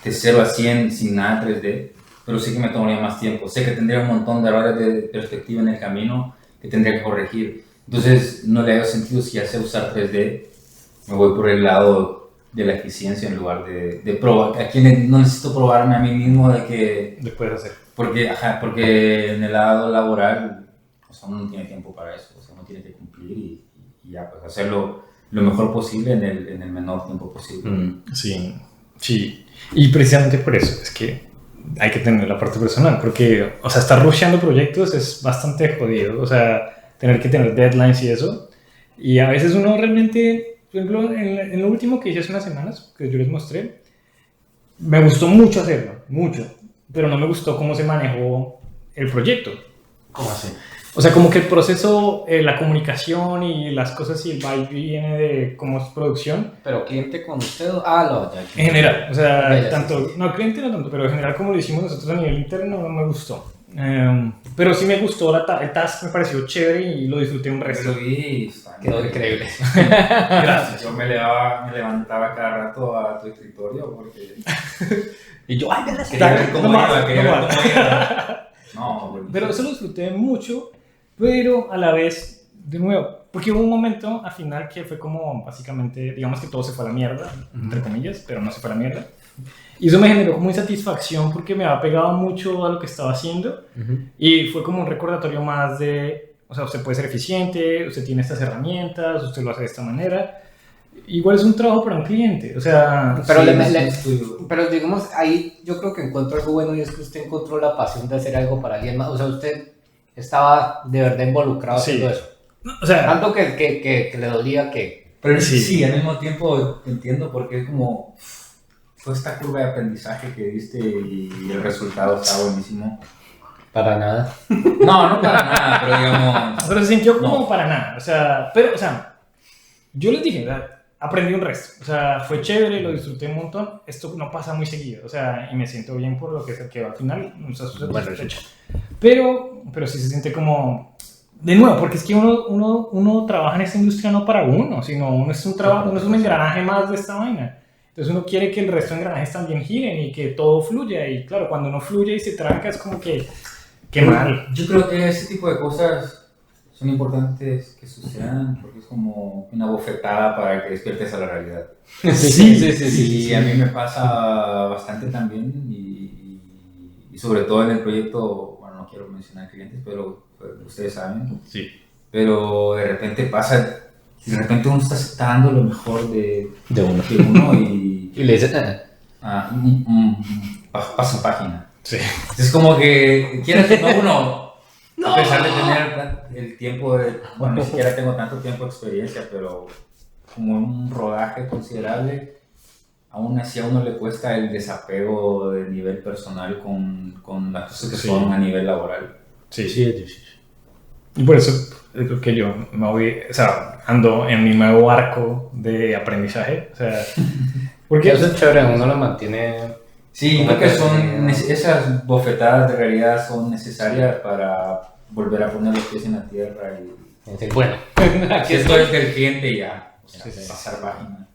de 0 a 100 sin nada 3D, pero sí que me tomaría más tiempo. Sé que tendría un montón de errores de perspectiva en el camino que tendría que corregir. Entonces no le hago sentido si ya sé usar 3D, me voy por el lado de la eficiencia en lugar de probar. Aquí no necesito probarme a mí mismo de que... Después de hacer. Porque en el lado laboral, o sea, uno no tiene tiempo para eso, o sea, uno tiene que cumplir y ya, pues hacerlo lo mejor posible en el menor tiempo posible. Sí. Y precisamente por eso es que hay que tener la parte personal, porque, o sea, estar rusheando proyectos es bastante jodido, o sea, tener que tener deadlines y eso, y a veces uno realmente, por ejemplo, en lo último que hice hace unas semanas, que yo les mostré, me gustó mucho hacerlo, mucho, pero no me gustó cómo se manejó el proyecto. ¿Cómo así? O sea, como que el proceso, la comunicación y las cosas y el vibe viene de cómo es producción. ¿Pero cliente con usted? No, ya. En general, o sea, Ya, tanto, sí. no, cliente no tanto, pero en general como lo hicimos nosotros a nivel interno no me gustó. Pero sí me gustó, el task me pareció chévere y lo disfruté un resto. Eso vi, Quedó increíble. Gracias. Yo me levantaba cada rato a tu escritorio porque Y yo, ay, ve la quería ver cómo no más, iba, quería no ver más. cómo iba. No, Pero eso lo disfruté mucho, pero a la vez, de nuevo, Porque hubo un momento al final que fue como, básicamente, digamos que todo se fue a la mierda, entre comillas, pero no se fue a la mierda. Y eso me generó como insatisfacción porque me había pegado mucho a lo que estaba haciendo. Y fue como un recordatorio más de, o sea, usted puede ser eficiente, usted tiene estas herramientas, usted lo hace de esta manera. Igual es un trabajo para un cliente, o sea... Pero, Sí, pero digamos, ahí yo creo que encuentro algo bueno y es que usted encontró la pasión de hacer algo para alguien más. O sea, usted estaba de verdad involucrado haciendo eso. O sea, Tanto que le dolía que... Pero Sí. sí, al mismo tiempo entiendo porque es como fue esta curva de aprendizaje que diste y el resultado está buenísimo. Para nada. No, no para nada, pero digamos... pero se sintió como No. para nada, o sea, pero, o sea, yo les dije, ¿verdad? Aprendí un resto, o sea, fue chévere, lo disfruté un montón, esto no pasa muy seguido, o sea, y me siento bien por lo que se quedó al final, o sea, Bueno, pero sí se siente como, de nuevo, porque es que uno trabaja en esta industria no para uno, sino uno es un trabajo, uno es un engranaje más de esta vaina. Entonces uno quiere que el resto de engranajes también giren y que todo fluya, y claro, cuando uno fluye y se tranca es como que, qué mal. Yo creo que ese tipo de cosas son importantes que sucedan porque es como una bofetada para que despiertes a la realidad. Y a mí me pasa bastante también y sobre todo en el proyecto, bueno, no quiero mencionar clientes, pero ustedes saben, Sí. pero de repente pasa, de repente uno está dando lo mejor de uno y Y le dice, pasa página. Sí. Es como que quieres o no uno, a pesar de tener el tiempo de, bueno, ni siquiera tengo tanto tiempo de experiencia, pero como un rodaje considerable, aún así a uno le cuesta el desapego de nivel personal con las cosas que Sí. son a nivel laboral. Sí, sí. Y por eso creo que yo me voy, o sea, ando en mi nuevo arco de aprendizaje, o sea, porque eso es chévere, uno lo mantiene... Sí, Como creo que que- son esas bofetadas de realidad son necesarias para volver a poner los pies en la tierra y decir, bueno, aquí estoy del cliente y ya, o sea, Sí. pasar página.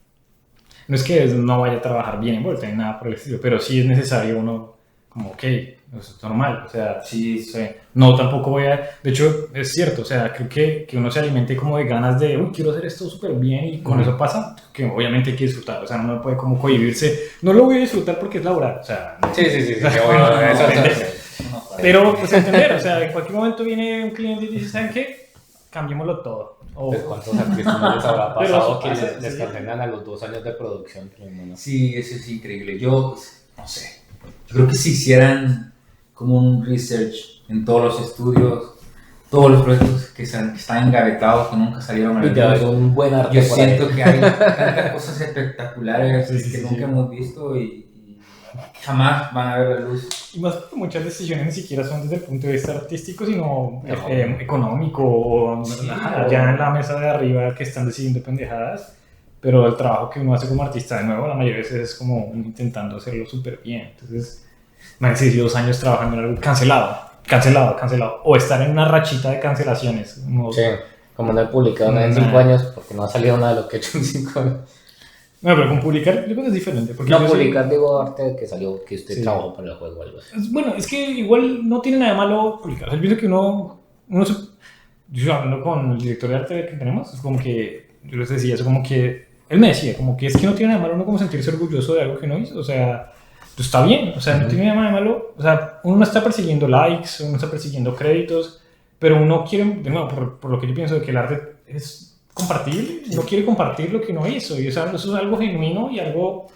no es que no vaya a trabajar bien envuelto ni nada por el estilo, pero sí es necesario uno, como, ok, eso es normal, o sea, Sí, sí, no tampoco voy a, de hecho es cierto, o sea, creo que uno se alimente como de ganas de, uy, quiero hacer esto súper bien y con eso pasa, que obviamente hay que disfrutar, o sea, no puede como cohibirse, no lo voy a disfrutar porque es laboral, o sea, no. Sí, bueno, eso pendejo. no, Pero pues entender, o sea, en cualquier momento viene un cliente y dice, ¿saben qué? Cambiémoslo todo. O, Pues, ¿cuántos artistas no les habrá Pero pasado eso que pasa, les sí. cancelan a los 2 años de producción? Sí, eso es increíble. Yo, no sé, yo creo que si hicieran como un research en todos los estudios, todos los proyectos que están engavetados, que nunca salieron a Y la ya es luz, un buen arte yo por ahí. siento que hay tantas cosas espectaculares Sí, que sí, nunca sí. hemos visto y jamás van a ver la luz. y más porque muchas decisiones ni siquiera son desde el punto de vista artístico, sino No. económico, o Sí, allá en la mesa de arriba que están decidiendo pendejadas. Pero el trabajo que uno hace como artista, de nuevo, la mayoría de veces es como uno intentando hacerlo súper bien. Entonces, me si 2 años trabajando en algo cancelado. O estar en una rachita de cancelaciones. No, Sí, como no he publicado nada en 5 Nah. años, porque no ha salido nada de lo que he hecho en 5 años. No, pero con publicar yo creo que es diferente. Porque No, yo soy- publicar, digo, arte que salió, que usted Sí. trabajó para el juego o algo así. Bueno, es que igual no tiene nada de malo publicar. O sea, yo pienso que uno yo hablando con el director de arte que tenemos, es como que, yo les decía, es como que, él me decía, como que es que no tiene nada de malo uno como sentirse orgulloso de algo que no hizo, o sea, pues está bien, o sea, no tiene nada de malo, o sea, uno no está persiguiendo likes, uno no está persiguiendo créditos, pero uno quiere, de nuevo, por lo que yo pienso de que el arte es compartible, uno quiere compartir lo que uno hizo, y o sea, eso es algo genuino y algo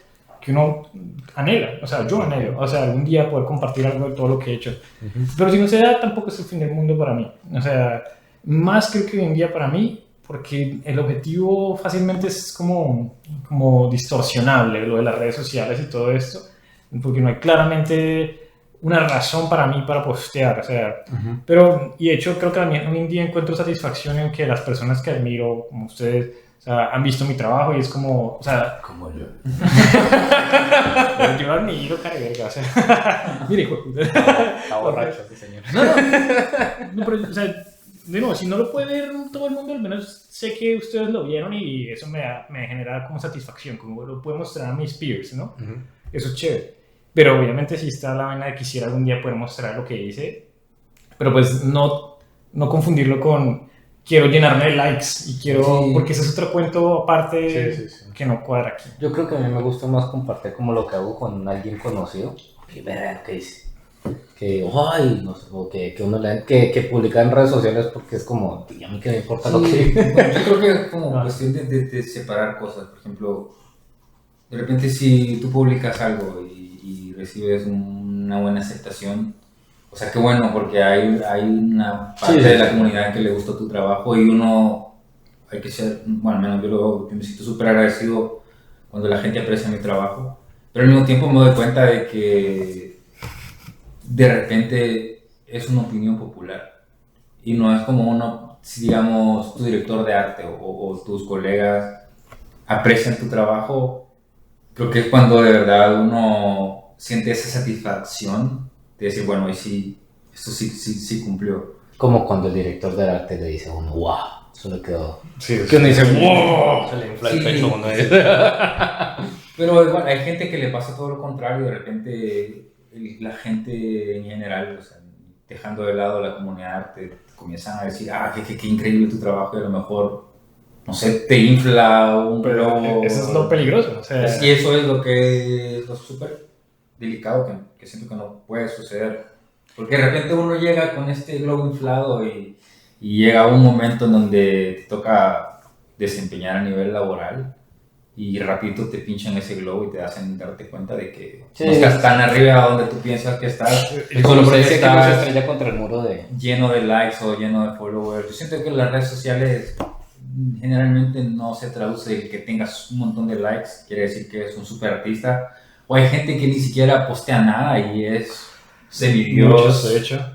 que uno anhela, o sea, yo anhelo, o sea, algún día poder compartir algo de todo lo que he hecho. Pero si no se da, tampoco es el fin del mundo para mí. O sea, más creo que hoy en día para mí, porque el objetivo fácilmente es como distorsionable, lo de las redes sociales y todo esto, porque no hay claramente una razón para mí para postear, o sea, pero, y de hecho creo que también hoy en día encuentro satisfacción en que las personas que admiro, como ustedes, o sea, han visto mi trabajo y es como, o sea, Como yo. yo admiro, cara de verga, o sea, mire, hijo de puta. Está borracho ese señor. No, pero, o sea, de nuevo, si no lo puede ver todo el mundo, al menos sé que ustedes lo vieron y eso me genera como satisfacción, como lo puedo mostrar a mis peers, ¿no? Eso es chévere. Pero obviamente sí está la vaina de quisiera algún día poder mostrar lo que hice, pero pues no confundirlo con quiero llenarme de likes y quiero, Sí. porque ese es otro cuento aparte Sí. que no cuadra aquí. Yo creo que a mí me gusta más compartir como lo que hago con alguien conocido. Que vean qué dice. Que, ay, no sé, o que uno le que publica en redes sociales porque es como, y a mí que me importa lo que... Bueno, yo creo que es como cuestión de separar cosas. Por ejemplo, de repente si tú publicas algo y recibes una buena aceptación, o sea, qué bueno, porque hay una parte Sí, de la sí. comunidad que le gusta tu trabajo y uno, hay que ser, bueno, al menos yo me siento súper agradecido cuando la gente aprecia mi trabajo, pero al mismo tiempo me doy cuenta de que de repente es una opinión popular y no es como uno, si digamos, tu director de arte o tus colegas aprecian tu trabajo, creo que es cuando de verdad uno siente esa satisfacción de decir, bueno, y sí, esto sí cumplió. Como cuando el director de arte le dice a uno, wow, eso le quedó... Sí, Que uno dice, wow, se le infla el Sí. pecho a uno. Pero bueno, hay gente que le pasa todo lo contrario, de repente la gente en general, o sea, dejando de lado la comunidad de arte, comienzan a decir, qué increíble tu trabajo y a lo mejor, no sé, te infla un Pero globo. eso es lo peligroso, o sea, Y eso es lo que es lo súper delicado que siento que no puede suceder. Porque de repente uno llega con este globo inflado y llega un momento en donde te toca desempeñar a nivel laboral y rapidito te pinchan ese globo y te hacen darte cuenta de que Sí. no estás tan arriba donde tú piensas que estás. Y Y Como solo se porque dice que no se estás estrella contra el muro de... lleno de likes o lleno de followers. Yo siento que las redes sociales generalmente no se traduce de que tengas un montón de likes, quiere decir que es un super artista. O hay gente que ni siquiera postea nada y es muchos, semidios. de hecho.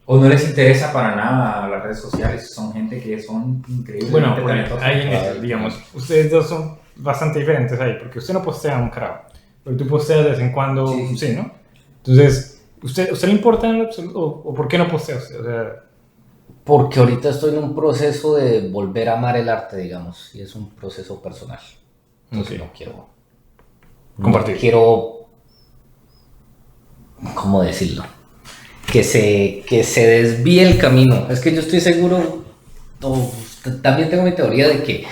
O no les interesa para nada las redes sociales. Son gente que son increíbles. Bueno, ahí, digamos, ustedes dos son bastante diferentes ahí, porque usted no postea un carajo, pero tú posteas de vez en cuando, Sí. sí, ¿no? Entonces, ¿usted le importa en lo absoluto, o por qué no postea usted? O sea, Porque ahorita estoy en un proceso de volver a amar el arte, digamos, y es un proceso personal. Entonces Ok. no quiero... Compartir. No quiero... ¿Cómo decirlo? Que se desvíe el camino. Es que yo estoy seguro, también tengo mi teoría de que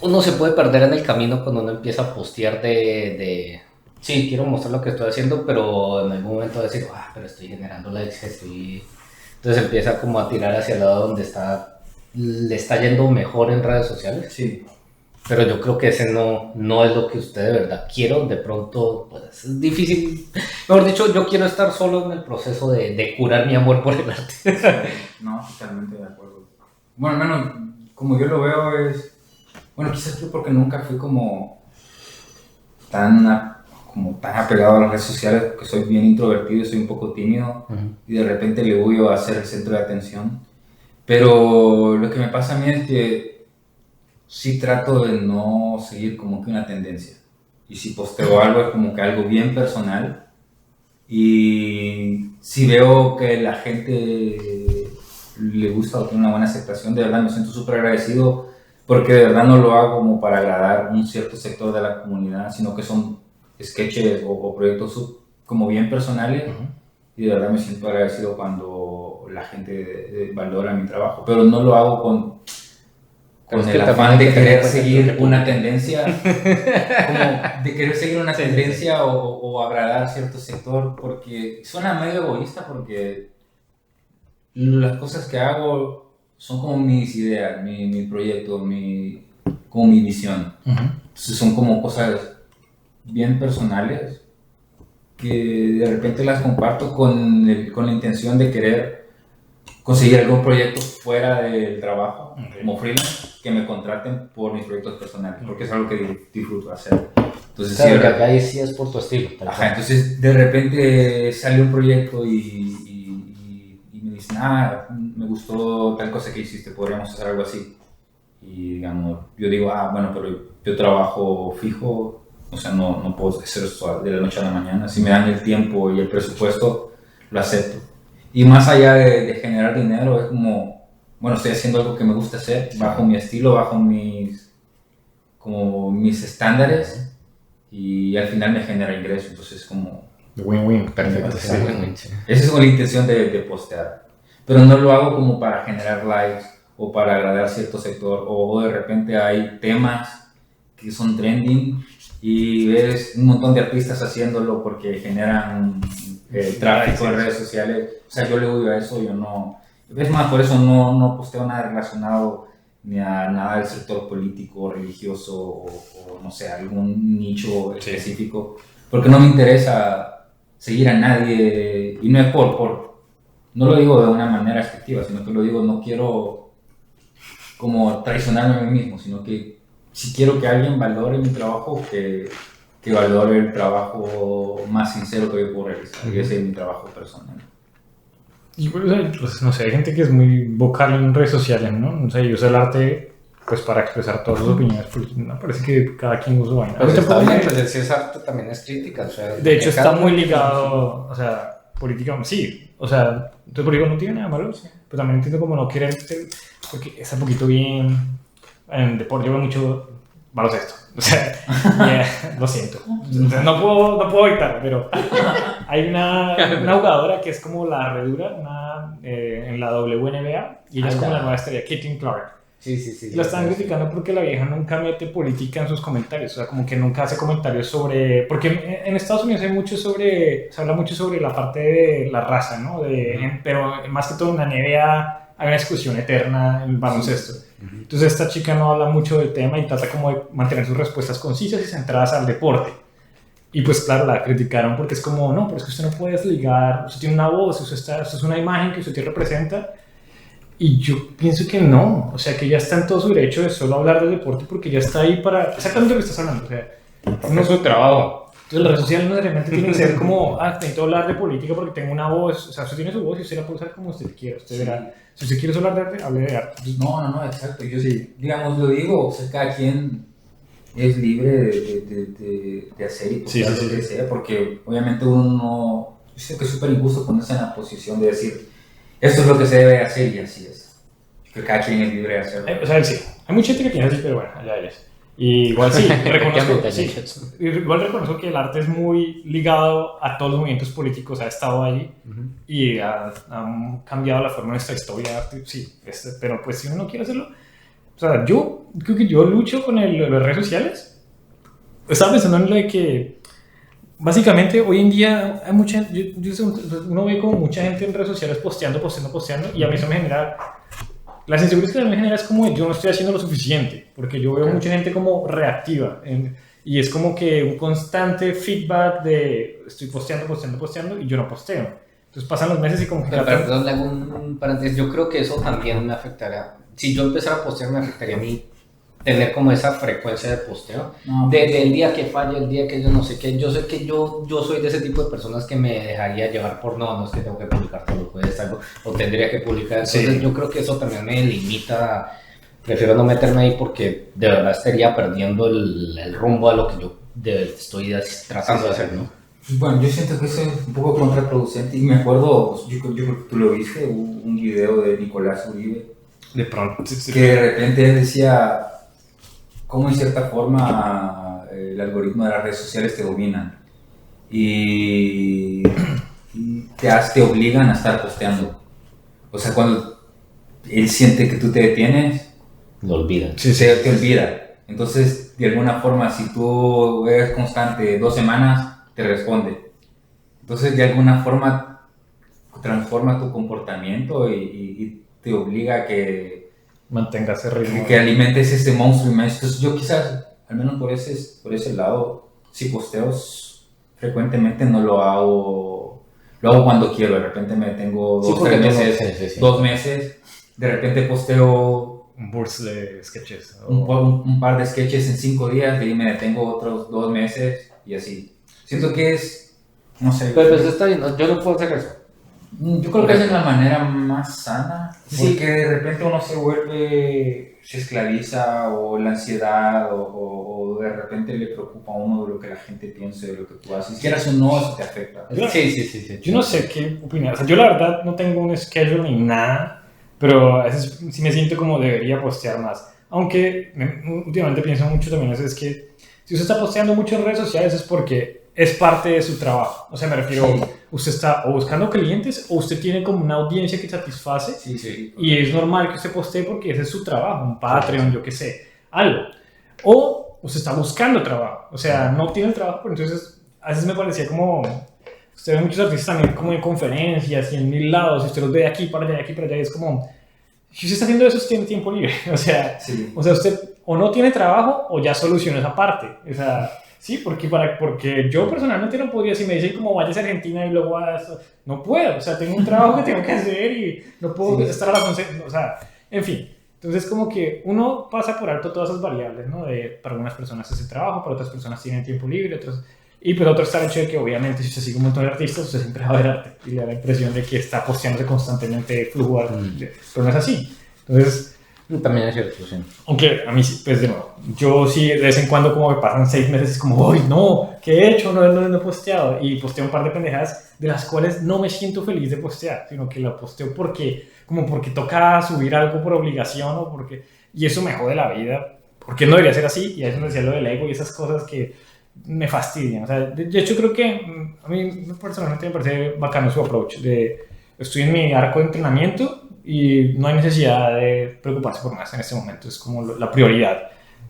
uno se puede perder en el camino cuando uno empieza a postear sí, quiero mostrar lo que estoy haciendo, pero en algún momento decir, pero estoy generando likes, entonces empieza como a tirar hacia el lado donde le está yendo mejor en redes sociales. Sí. Pero yo creo que ese no es lo que usted de verdad quiero. De pronto, pues es difícil. Mejor dicho, yo quiero estar solo en el proceso de curar mi amor por el arte. No, totalmente de acuerdo. Bueno, al menos como yo lo veo es... Bueno, quizás yo porque nunca fui como tan apegado a las redes sociales, porque soy bien introvertido y soy un poco tímido y de repente le huyo a ser el centro de atención. Pero lo que me pasa a mí es que sí trato de no seguir como que una tendencia. Y si posteo algo es como que algo bien personal. Y si veo que la gente le gusta o tiene una buena aceptación, de verdad me siento súper agradecido porque de verdad no lo hago como para agradar un cierto sector de la comunidad, sino que son sketches o proyectos como bien personales. Y de verdad me siento agradecido cuando la gente valora mi trabajo. Pero no lo hago con Es que el también afán hay de que tener querer en cuenta seguir que- una tendencia, como de querer seguir una tendencia o agradar cierto sector, porque suena medio egoísta, porque las cosas que hago son como mis ideas, mi proyecto, como mi visión. Entonces son como cosas bien personales que de repente las comparto con la intención de querer conseguir algún proyecto fuera del trabajo, como freelance, que me contraten por mis proyectos personales, porque es algo que disfruto hacer. Entonces, Claro, sí, que acá ahí sí es por tu estilo. tal ajá, cual. entonces de repente sale un proyecto y me dicen, me gustó tal cosa que hiciste, podríamos hacer algo así. Y digamos, yo digo, bueno, pero yo trabajo fijo, o sea, no puedo hacer esto de la noche a la mañana. Si me dan el tiempo y el presupuesto, lo acepto. Y más allá de generar dinero, es como, bueno, estoy haciendo algo que me gusta hacer, bajo mi estilo, bajo mis estándares, y al final me genera ingreso. Entonces, como, Win-win, perfecto. Sí. Sí. Bueno, sí. esa es como la intención de postear. pero no lo hago como para generar likes o para agradar cierto sector, o de repente hay temas que son trending y ves un montón de artistas haciéndolo porque generan tráfico en redes sociales. O sea, yo le huyo a eso, yo no... Es más, por eso no posteo nada relacionado ni a nada del sector político, religioso o no sé, algún nicho específico, porque no me interesa seguir a nadie, y no es no lo digo de una manera efectiva, sino que lo digo, no quiero como traicionarme a mí mismo, sino que si quiero que alguien valore mi trabajo, que valore el trabajo más sincero que yo puedo realizar, y ese es mi trabajo personal. Y pues, no sé, hay gente que es muy vocal en redes sociales, ¿no? O sea, y usa el arte pues para expresar todas sus opiniones, pues no, parece que cada quien usa su vaina. Pues está bien, pues si es arte también es crítica, o sea... De hecho está muy ligado, o sea, políticamente, sí, o sea, entonces por eso no tiene nada malo, pero también entiendo como no querer, porque está un poquito bien, en deporte yo veo mucho baloncesto, o sea, lo siento, entonces, no puedo evitarlo, pero hay una jugadora que es como la redura, en la WNBA, y ella es como la nueva estrella, Caitlin Clark. Sí. La están criticando porque la vieja nunca mete política en sus comentarios, o sea, como que nunca hace comentarios sobre... Porque en Estados Unidos se habla mucho sobre la parte de la raza, ¿no? Pero más que todo en la NBA hay una discusión eterna en el baloncesto. Entonces esta chica no habla mucho del tema y trata como de mantener sus respuestas concisas y centradas al deporte. Y pues claro, la criticaron porque es como, no, pero es que usted no puede desligar, usted tiene una voz, usted es una imagen que usted te representa. Y yo pienso que no, o sea, que ya está en todo su derecho de solo hablar del deporte porque ya está ahí para exactamente lo que estás hablando, o sea, no es su trabajo. Entonces las redes sociales no necesariamente tienen que ser como, necesito hablar de política porque tengo una voz, o sea, usted tiene su voz y usted la puede usar como usted quiera, usted verá, si usted quiere hablar de arte, hable de arte. No, exacto, yo digamos, lo digo, o sea, cada quien es libre de hacer y postar lo que sea, porque obviamente uno, yo sé que es súper injusto ponerse en la posición de decir, esto es lo que se debe hacer y así es. Que cada quien es libre de hacerlo. O sea, sí. Hay mucha gente que piensa así, pero bueno, allá es. Y igual sí, igual reconozco que el arte es muy ligado a todos los movimientos políticos, ha estado ahí y ha cambiado la forma de nuestra historia. Sí, pero pues si uno no quiere hacerlo, o sea, yo creo que yo lucho con las redes sociales. Estaba pensando en lo de que básicamente hoy en día hay mucha uno ve como mucha gente en redes sociales posteando y a mí eso me genera las inseguridades que me genera es como yo no estoy haciendo lo suficiente porque yo veo mucha gente como reactiva y es como que un constante feedback de estoy posteando y yo no posteo, entonces pasan los meses y como que perdón, le hago un paréntesis, yo creo que eso también me afectará, si yo empezara a postear me afectaría a mí tener como esa frecuencia de posteo, del día que falla, el día que yo no sé qué, yo sé que yo soy de ese tipo de personas que me dejaría llevar por no es que tengo que publicar todo lo que es algo, o tendría que publicar, entonces yo creo que eso también me limita, prefiero no meterme ahí porque de verdad estaría perdiendo el rumbo a lo que yo estoy tratando de hacer, ¿no? Bueno, yo siento que eso es un poco contraproducente y me acuerdo, yo creo que tú lo viste, un video de Nicolás Uribe, de pronto, que de repente decía cómo en cierta forma el algoritmo de las redes sociales te dominan y te obligan a estar posteando. O sea, cuando él siente que tú te detienes, lo olvida. Te olvida. Entonces, de alguna forma, si tú eres constante 2 semanas, te responde. Entonces, de alguna forma, transforma tu comportamiento y te obliga a que mantengas ese ritmo. Que alimentes ese monstruo inmenso. Entonces yo quizás, al menos por ese lado, si posteos frecuentemente no lo hago cuando quiero, de repente me tengo 2 meses, 2 meses, de repente posteo un burst de sketches. Un par de sketches en 5 días, y me detengo otros 2 meses y así. Siento que es, no sé. Pero pues está bien, yo no puedo hacer eso. Yo creo que esa es la manera más sana, porque de repente uno se esclaviza o la ansiedad o de repente le preocupa a uno de lo que la gente piense, de lo que tú haces. Si quieras o no, eso te afecta. Sí. Yo no sé qué opinar, o sea, yo la verdad no tengo un schedule ni nada, pero a veces sí me siento como debería postear más. Aunque últimamente pienso mucho también, es que si usted está posteando mucho en redes sociales es porque es parte de su trabajo. O sea, me refiero, Sí. usted está o buscando clientes o usted tiene como una audiencia que satisface Sí, sí. y es normal que usted postee porque ese es su trabajo, un Patreon, yo qué sé, algo. O usted está buscando trabajo, o sea, no tiene el trabajo, pero entonces a veces me parecía como, usted ve muchos artistas también como en conferencias y en mil lados, y usted los ve de aquí para allá, de aquí para allá, y es como, si usted está haciendo eso, usted tiene tiempo libre, Sí. o sea, usted o no tiene trabajo o ya solucionó esa parte, o sea, sí, porque yo personalmente no podría, si me dicen como vayas a Argentina y luego a eso, no puedo, o sea, tengo un trabajo que tengo que hacer y no puedo Sí. estar a las 11, o sea, en fin. Entonces, como que uno pasa por alto todas esas variables, ¿no? Para algunas personas es el trabajo, para otras personas tienen tiempo libre, otros... Y pues otro está el hecho de que obviamente si usted sigue un montón de artistas, usted siempre va a ver arte y le da la impresión de que está posteándose constantemente flujo, pero no es así. Entonces, También es cierto, sí. aunque a mí, sí, pues de nuevo, yo sí de vez en cuando como me pasan 6 meses, es como, ¡ay, no! ¿Qué he hecho? No he posteado. Y posteo un par de pendejadas de las cuales no me siento feliz de postear, sino que lo posteo porque toca subir algo por obligación o porque... Y eso me jode la vida, porque no debería ser así. Y ahí es donde decía lo del ego y esas cosas que me fastidian. O sea, de hecho creo que a mí personalmente me parece bacano su approach de estoy en mi arco de entrenamiento y no hay necesidad de preocuparse por más en este momento, es como la prioridad.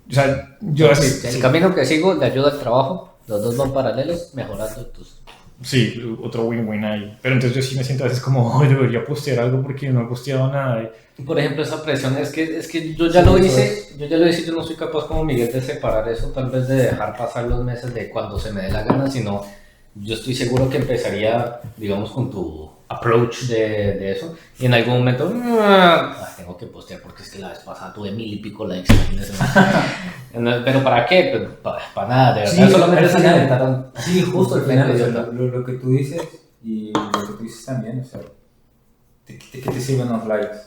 O sea, yo Sí, el camino que sigo le ayuda al trabajo, los dos van paralelos, mejorando tus... sí, otro win-win ahí. Pero entonces yo sí me siento a veces como, "Ay, debería postear algo porque no he posteado nada". Por ejemplo, esa presión es que yo ya lo hice, yo no soy capaz como Miguel de separar eso, tal vez de dejar pasar los meses de cuando se me dé la gana, sino yo estoy seguro que empezaría, digamos, con tu approach de eso, y en algún momento tengo que postear porque es que la vez pasada tuve 1000 y pico likes en ese momento. Pero ¿para qué? Pues, para nada, de verdad, Sí, solamente al se final- alimentaron. Sí, justo al final, o sea, Idiota. lo que tú dices y lo que tú dices también, o sea, ¿qué te sirven los likes?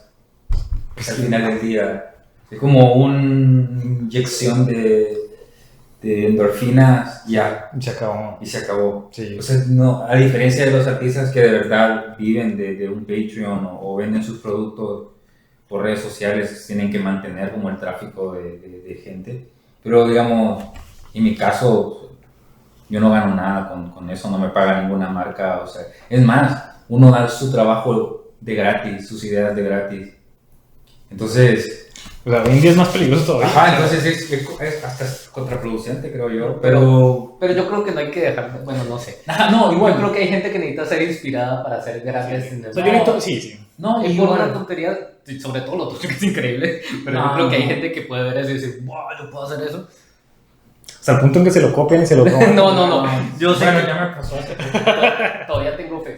Pues al final del día es como una inyección de endorfinas ya, Se acabó. y se acabó. Sí. O sea, no, a diferencia de los artistas que de verdad viven de un Patreon o venden sus productos por redes sociales, tienen que mantener como el tráfico de gente. Pero digamos, en mi caso, yo no gano nada con eso, no me paga ninguna marca. O sea, es más, uno da su trabajo de gratis, sus ideas de gratis. Entonces, O sea, hoy en día es más peligroso todavía. ajá, entonces es hasta contraproducente, creo yo. Pero Pero yo creo que no hay que dejar, bueno, no sé. ajá, no, Yo igual. creo que hay gente que necesita ser inspirada para hacer grandes. O sea, yo necesito- sí, sí. No, Y por una igual. tontería, sobre todo lo tuyo que es increíble, pero No, yo creo que hay no. gente que puede ver eso y decir, wow, yo puedo hacer eso. Hasta el punto en que se lo copian y se lo toman. No, yo sé Bueno, que ya me pasó hace poco. todavía tengo fe.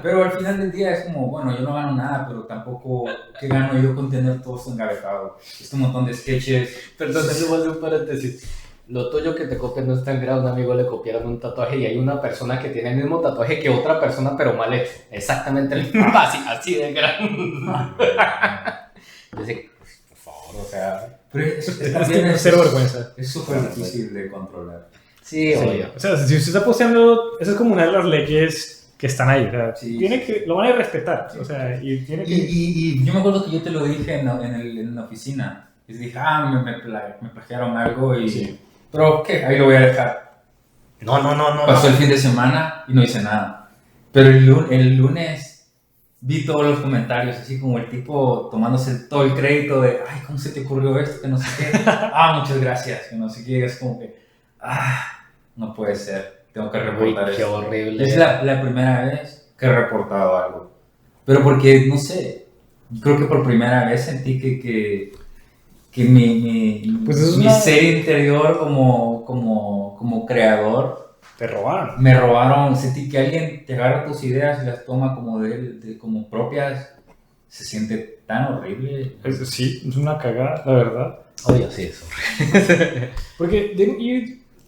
Pero al final del día es como, bueno, yo no gano nada, pero tampoco, ¿qué gano yo con tener todo esto engavetado? Es un montón de sketches. Perdón, te voy a hacer un paréntesis. Lo tuyo que te copian no es tan grave. Un amigo le copiaron un tatuaje y hay una persona que tiene el mismo tatuaje que otra persona, pero mal hecho. Exactamente el mismo, así de grande. Yo sé, por favor, o sea. Pero Es también que cero vergüenza. Es súper difícil de controlar. Sí, Sí. obvio. O sea, si usted está posteando, esa es como una de las leyes que están ahí. O sea, Sí, tiene sí. que, lo van a respetar. O sea, y tiene que... Y yo me acuerdo que yo te lo dije en la oficina. Y dije, me plagiaron algo y... Sí. Pero, ¿qué? Ahí lo voy a dejar. No. Pasó el fin de semana y no hice nada. Pero el lunes vi todos los comentarios, así como el tipo tomándose todo el crédito de, ay, ¿cómo se te ocurrió esto? Que no sé qué. Muchas gracias. Que no sé qué. Es como que, no puede ser. Tengo que reportar Uy, qué esto. horrible. Es la primera vez que he reportado algo. Pero porque, no sé, creo que por primera vez sentí que Pues eso es mi una- ser interior como creador Te robaron. me robaron. Sentí que alguien te agarra tus ideas y las toma como como propias. Se siente tan horrible. Sí, es una cagada, la verdad. Obvio, sí, eso. Porque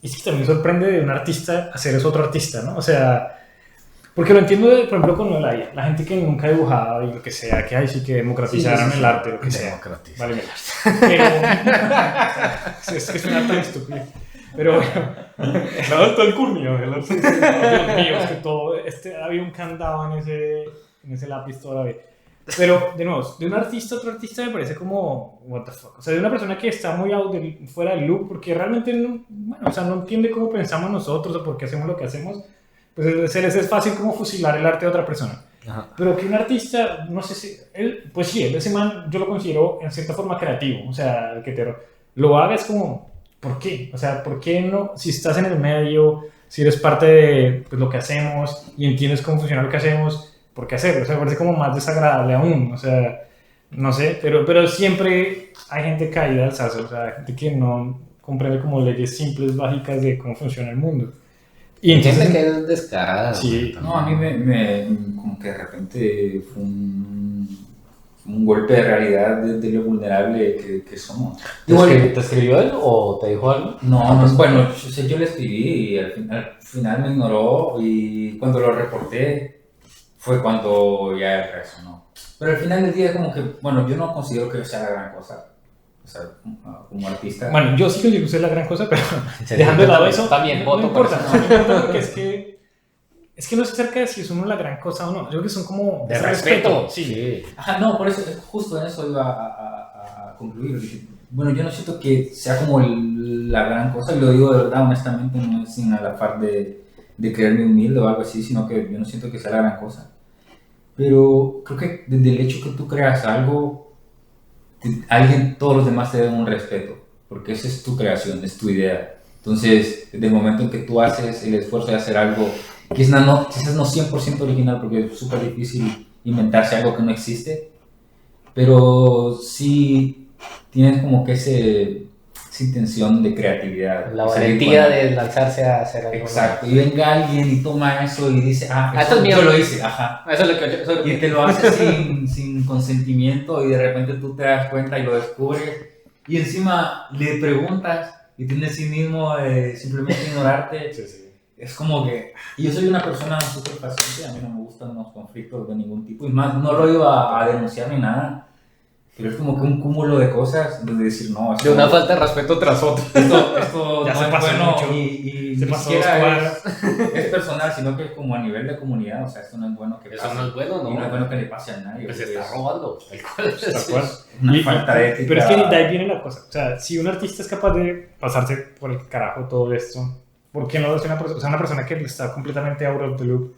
y sí, también sorprende de un artista hacer eso otro artista, ¿no? O sea, porque lo entiendo, por ejemplo, con lo de la gente que nunca ha dibujado y lo que sea, que hay sí que democratizaron Sí. el arte, lo que sea. Democratizar. Vale, pero es que suena tan estúpido. Pero el adulto alcurnio, el adulto, Dios mío, es que todo, había un candado en ese lápiz todavía. Pero, de nuevo, de un artista a otro artista me parece como, what the fuck. O sea, de una persona que está muy fuera del loop, porque realmente no, bueno, o sea, no entiende cómo pensamos nosotros o por qué hacemos lo que hacemos, pues se les es fácil como fusilar el arte de otra persona. Ajá. Pero que un artista, no sé si, él, pues sí, ese man yo lo considero en cierta forma creativo. O sea, el que te lo haga es como, ¿por qué? O sea, ¿por qué no? Si estás en el medio, si eres parte de pues, lo que hacemos y entiendes cómo funciona lo que hacemos, ¿por qué hacerlo? O sea, me parece como más desagradable aún. O sea, no sé, pero siempre hay gente caída al salsa. O sea, gente que no comprende como leyes simples, básicas de cómo funciona el mundo. Y Hay entonces, gente que es descarada. Sí. güey, No, a mí como que de repente fue un golpe de realidad de lo vulnerable que somos. ¿Te escribió él o te dijo algo? No, bueno, yo le escribí y al final me ignoró y cuando lo reporté fue cuando ya el resto, ¿no? Pero al final del día como que, bueno, yo no considero que sea la gran cosa, o sea, como artista. bueno, yo sí que usé la gran cosa, pero Sí, dejando de lado eso, también no voto importa, por no importa porque es que no es acerca de si es uno la gran cosa o no, yo creo que son como De ese respeto. sí. Ajá, no, por eso, justo en eso iba a concluir. Dije, bueno, yo no siento que sea como la gran cosa, y lo digo de verdad, honestamente, no es sin el afán de creerme humilde o algo así, sino que yo no siento que sea la gran cosa. Pero creo que desde el hecho que tú creas algo, todos los demás te deben un respeto, porque esa es tu creación, es tu idea. Entonces, desde el momento en que tú haces el esfuerzo de hacer algo, quizás no 100% original, porque es súper difícil inventarse algo que no existe, pero sí tienes como que esa intención de creatividad. La O sea, valentía cuando- de lanzarse a hacer algo. Exacto, y venga alguien y toma eso y dice, esto es mío. yo lo hice, ajá. Eso es lo que yo. Y te lo hace sin consentimiento y de repente tú te das cuenta y lo descubres y encima le preguntas y tiene sí mismo simplemente ignorarte. Sí, sí. Es como que y yo soy una persona súper paciente, a mí no me gustan los conflictos de ningún tipo y más no lo iba a denunciar ni nada, pero es como que un cúmulo de cosas de decir no, De una falta de respeto tras otra. esto Ya no se es pasó bueno mucho. y Se ni pasó siquiera 2 cuadras. es personal, sino que como a nivel de comunidad, o sea, esto no es bueno que pase. Eso no es bueno, Y no es bueno ¿no? que le pase a nadie. Pues se porque está es robando. Tal cual. Tal cual. una falta de ética. Pero es que de ahí viene la cosa. O sea, si un artista es capaz de pasarse por el carajo todo esto, ¿por qué no lo hace una persona que está completamente out of the loop?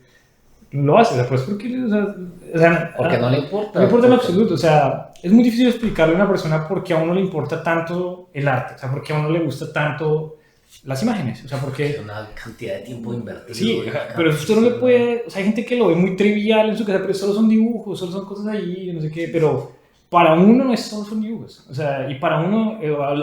Lo hace, o sea, pues porque, o sea, Porque no le importa. no importa en absoluto, o sea, es muy difícil explicarle a una persona por qué a uno le importa tanto el arte, o sea, por qué a uno le gusta tanto las imágenes, o sea, porque... Una cantidad de tiempo invertido. Sí, pero usted no le puede, o sea, hay gente que lo ve muy trivial en su casa, pero solo son dibujos, solo son cosas ahí, no sé qué, pero para uno no es solo son dibujos, o sea, y para uno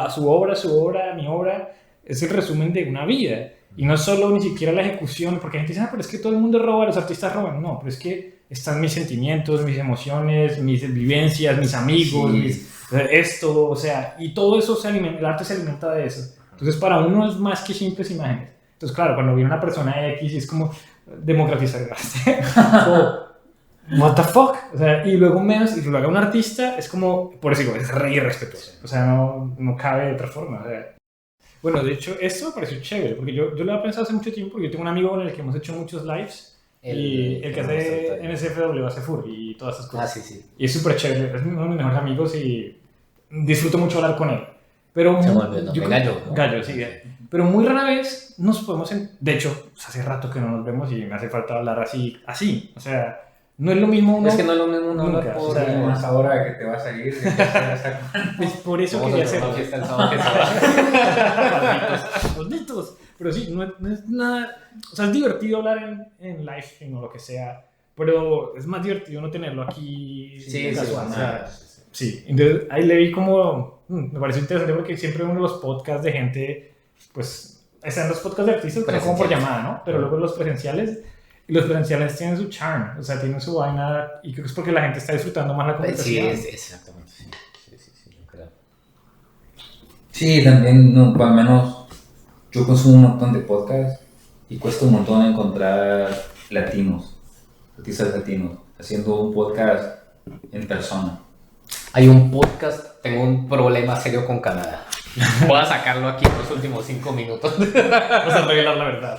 su obra, mi obra, es el resumen de una vida. Y no solo ni siquiera la ejecución, porque la gente dice, pero es que todo el mundo roba, los artistas roban. No, pero es que están mis sentimientos, mis emociones, mis vivencias, mis amigos, Sí. esto, o sea, y todo eso el arte se alimenta de eso. Entonces, para uno es más que simples imágenes. Entonces, claro, cuando viene una persona X, es como democratizar el arte. What the fuck? O sea, y luego menos, y lo haga un artista, es como, por eso digo, es re irrespetuoso. O sea, no cabe de otra forma. O sea. Bueno, de hecho, esto me pareció chévere, porque yo lo había pensado hace mucho tiempo, porque yo tengo un amigo con el que hemos hecho muchos lives, y el que hace NSFW, hace FUR y todas esas cosas. Ah, sí, sí. Y es súper chévere, es uno de mis mejores amigos y disfruto mucho hablar con él. Pero Se me olvidó el nombre, Gallo, ¿no? Gallo, sí. Pero muy rara vez nos podemos... De hecho, hace rato que no nos vemos y me hace falta hablar así. O sea, no es lo mismo uno... Es que no es lo mismo uno Nunca, hablar por... o sea, más ahora que te vas a ir. Pues por eso Vamos quería a hacer hacerlo. una fiesta el sábado que se va. Malditos. Pero sí, no es nada... O sea, es divertido hablar en live stream o lo que sea, pero es más divertido no tenerlo aquí Sí, casual. sí, O sea, sí, entonces ahí le vi como... me pareció interesante porque siempre uno de los podcasts de gente, pues, están los podcasts de artistas que son como por llamada, ¿no? Pero luego los presenciales tienen su charm, o sea, tienen su vaina, y creo que es porque la gente está disfrutando más la Sí, conversación. exactamente. Sí, yo creo. Sí, también, no, al menos yo consumo un montón de podcasts y cuesta un montón encontrar artistas latinos, haciendo un podcast en persona. Hay un podcast, tengo un problema serio con Canadá. Voy a sacarlo aquí en los últimos 5 minutos. Vamos a revelar la verdad.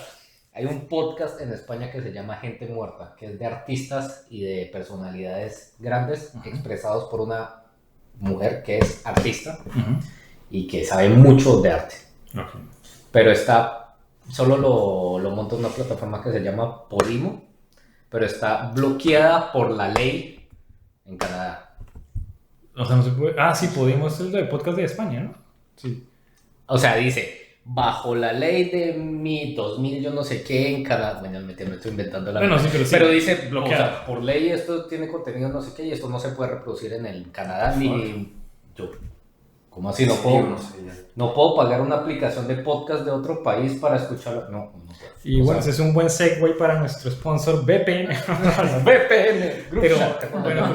Hay un podcast en España que se llama Gente Muerta, que es de artistas y de personalidades grandes expresados por una mujer que es artista y que sabe mucho de arte. Okay. Pero solo lo monta una plataforma que se llama Podimo, pero está bloqueada por la ley en Canadá. O sea, no se puede... Ah, sí, Podemos, el del podcast de España, ¿no? Sí. O sea, dice, bajo la ley de 2000, yo no sé qué, en Canadá. Bueno, me estoy inventando la Bueno, sí, pero dice, bloqueado. o sea, por ley esto tiene contenido no sé qué y esto no se puede reproducir en el Canadá ni yo. ¿Cómo así? No puedo pagar una aplicación de podcast de otro país para escucharlo. No puedo. Y bueno, ese es un buen segue para nuestro sponsor VPN. VPN. Pero, bueno,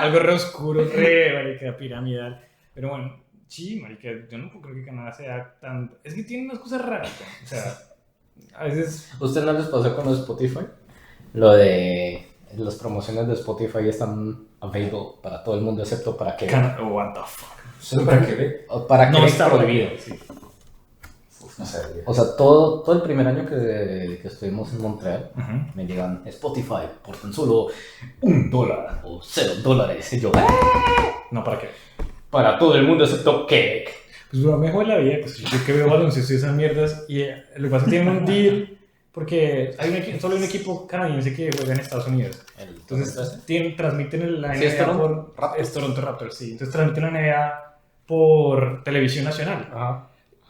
algo re oscuro, re, marica, piramidal. Pero bueno, sí, marica, yo no creo que Canadá sea tan... Es que tiene unas cosas raras, o sea, a veces... ¿Usted no les pasó con los Spotify? Lo de las promociones de Spotify están available para todo el mundo excepto para que... what the fuck. ¿Solo para qué ve? Para que No está prohibido. Sí. No sé. O sea, todo el primer año que estuvimos en Montreal, Uh-huh. me llegan Spotify por tan solo $1 o $0. Y yo, No, ¿para qué? para todo el mundo excepto Quebec. Pues bro, me jode la vida, pues yo que veo baloncesto y esas mierdas, y lo que pasa es que tienen un deal, porque solo hay un equipo canadiense que juega en Estados Unidos. Entonces transmiten la NBA Sí, es Toronto es Toronto Raptors, sí. Entonces transmiten la NBA por televisión nacional. Ajá.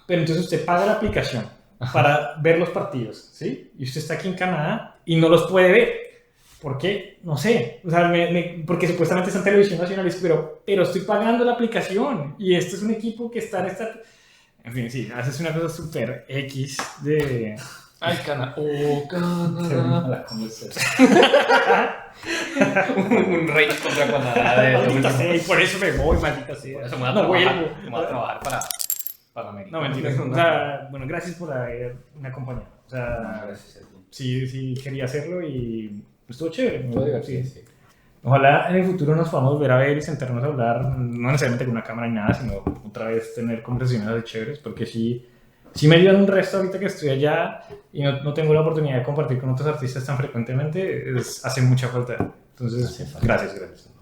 Pero entonces usted paga la aplicación para ver los partidos, ¿sí? Y usted está aquí en Canadá y no los puede ver. ¿Por qué? No sé. O sea, porque supuestamente está en televisión nacional, pero estoy pagando la aplicación y este es un equipo que está en esta... En fin, sí, haces una cosa súper X de... Ay, Canadá. Oh, Canadá. La conversación. Un rey contra Canadá. Maldita sea, y por eso me voy, maldita sea. Por eso me voy a No trabajar, vuelvo. me voy a trabajar para América. No, mentira. O sea, bueno, gracias por haberme acompañado. O sea, Gracias a ti. sí quería hacerlo y estuvo chévere. Estuvo divertido, sí. Ojalá en el futuro nos podamos volver a ver y sentarnos a hablar, no necesariamente con una cámara ni nada, sino otra vez tener conversaciones de chéveres, porque sí me ayudan un resto ahorita que estoy allá y no tengo la oportunidad de compartir con otros artistas tan frecuentemente, hace mucha falta. Entonces, gracias.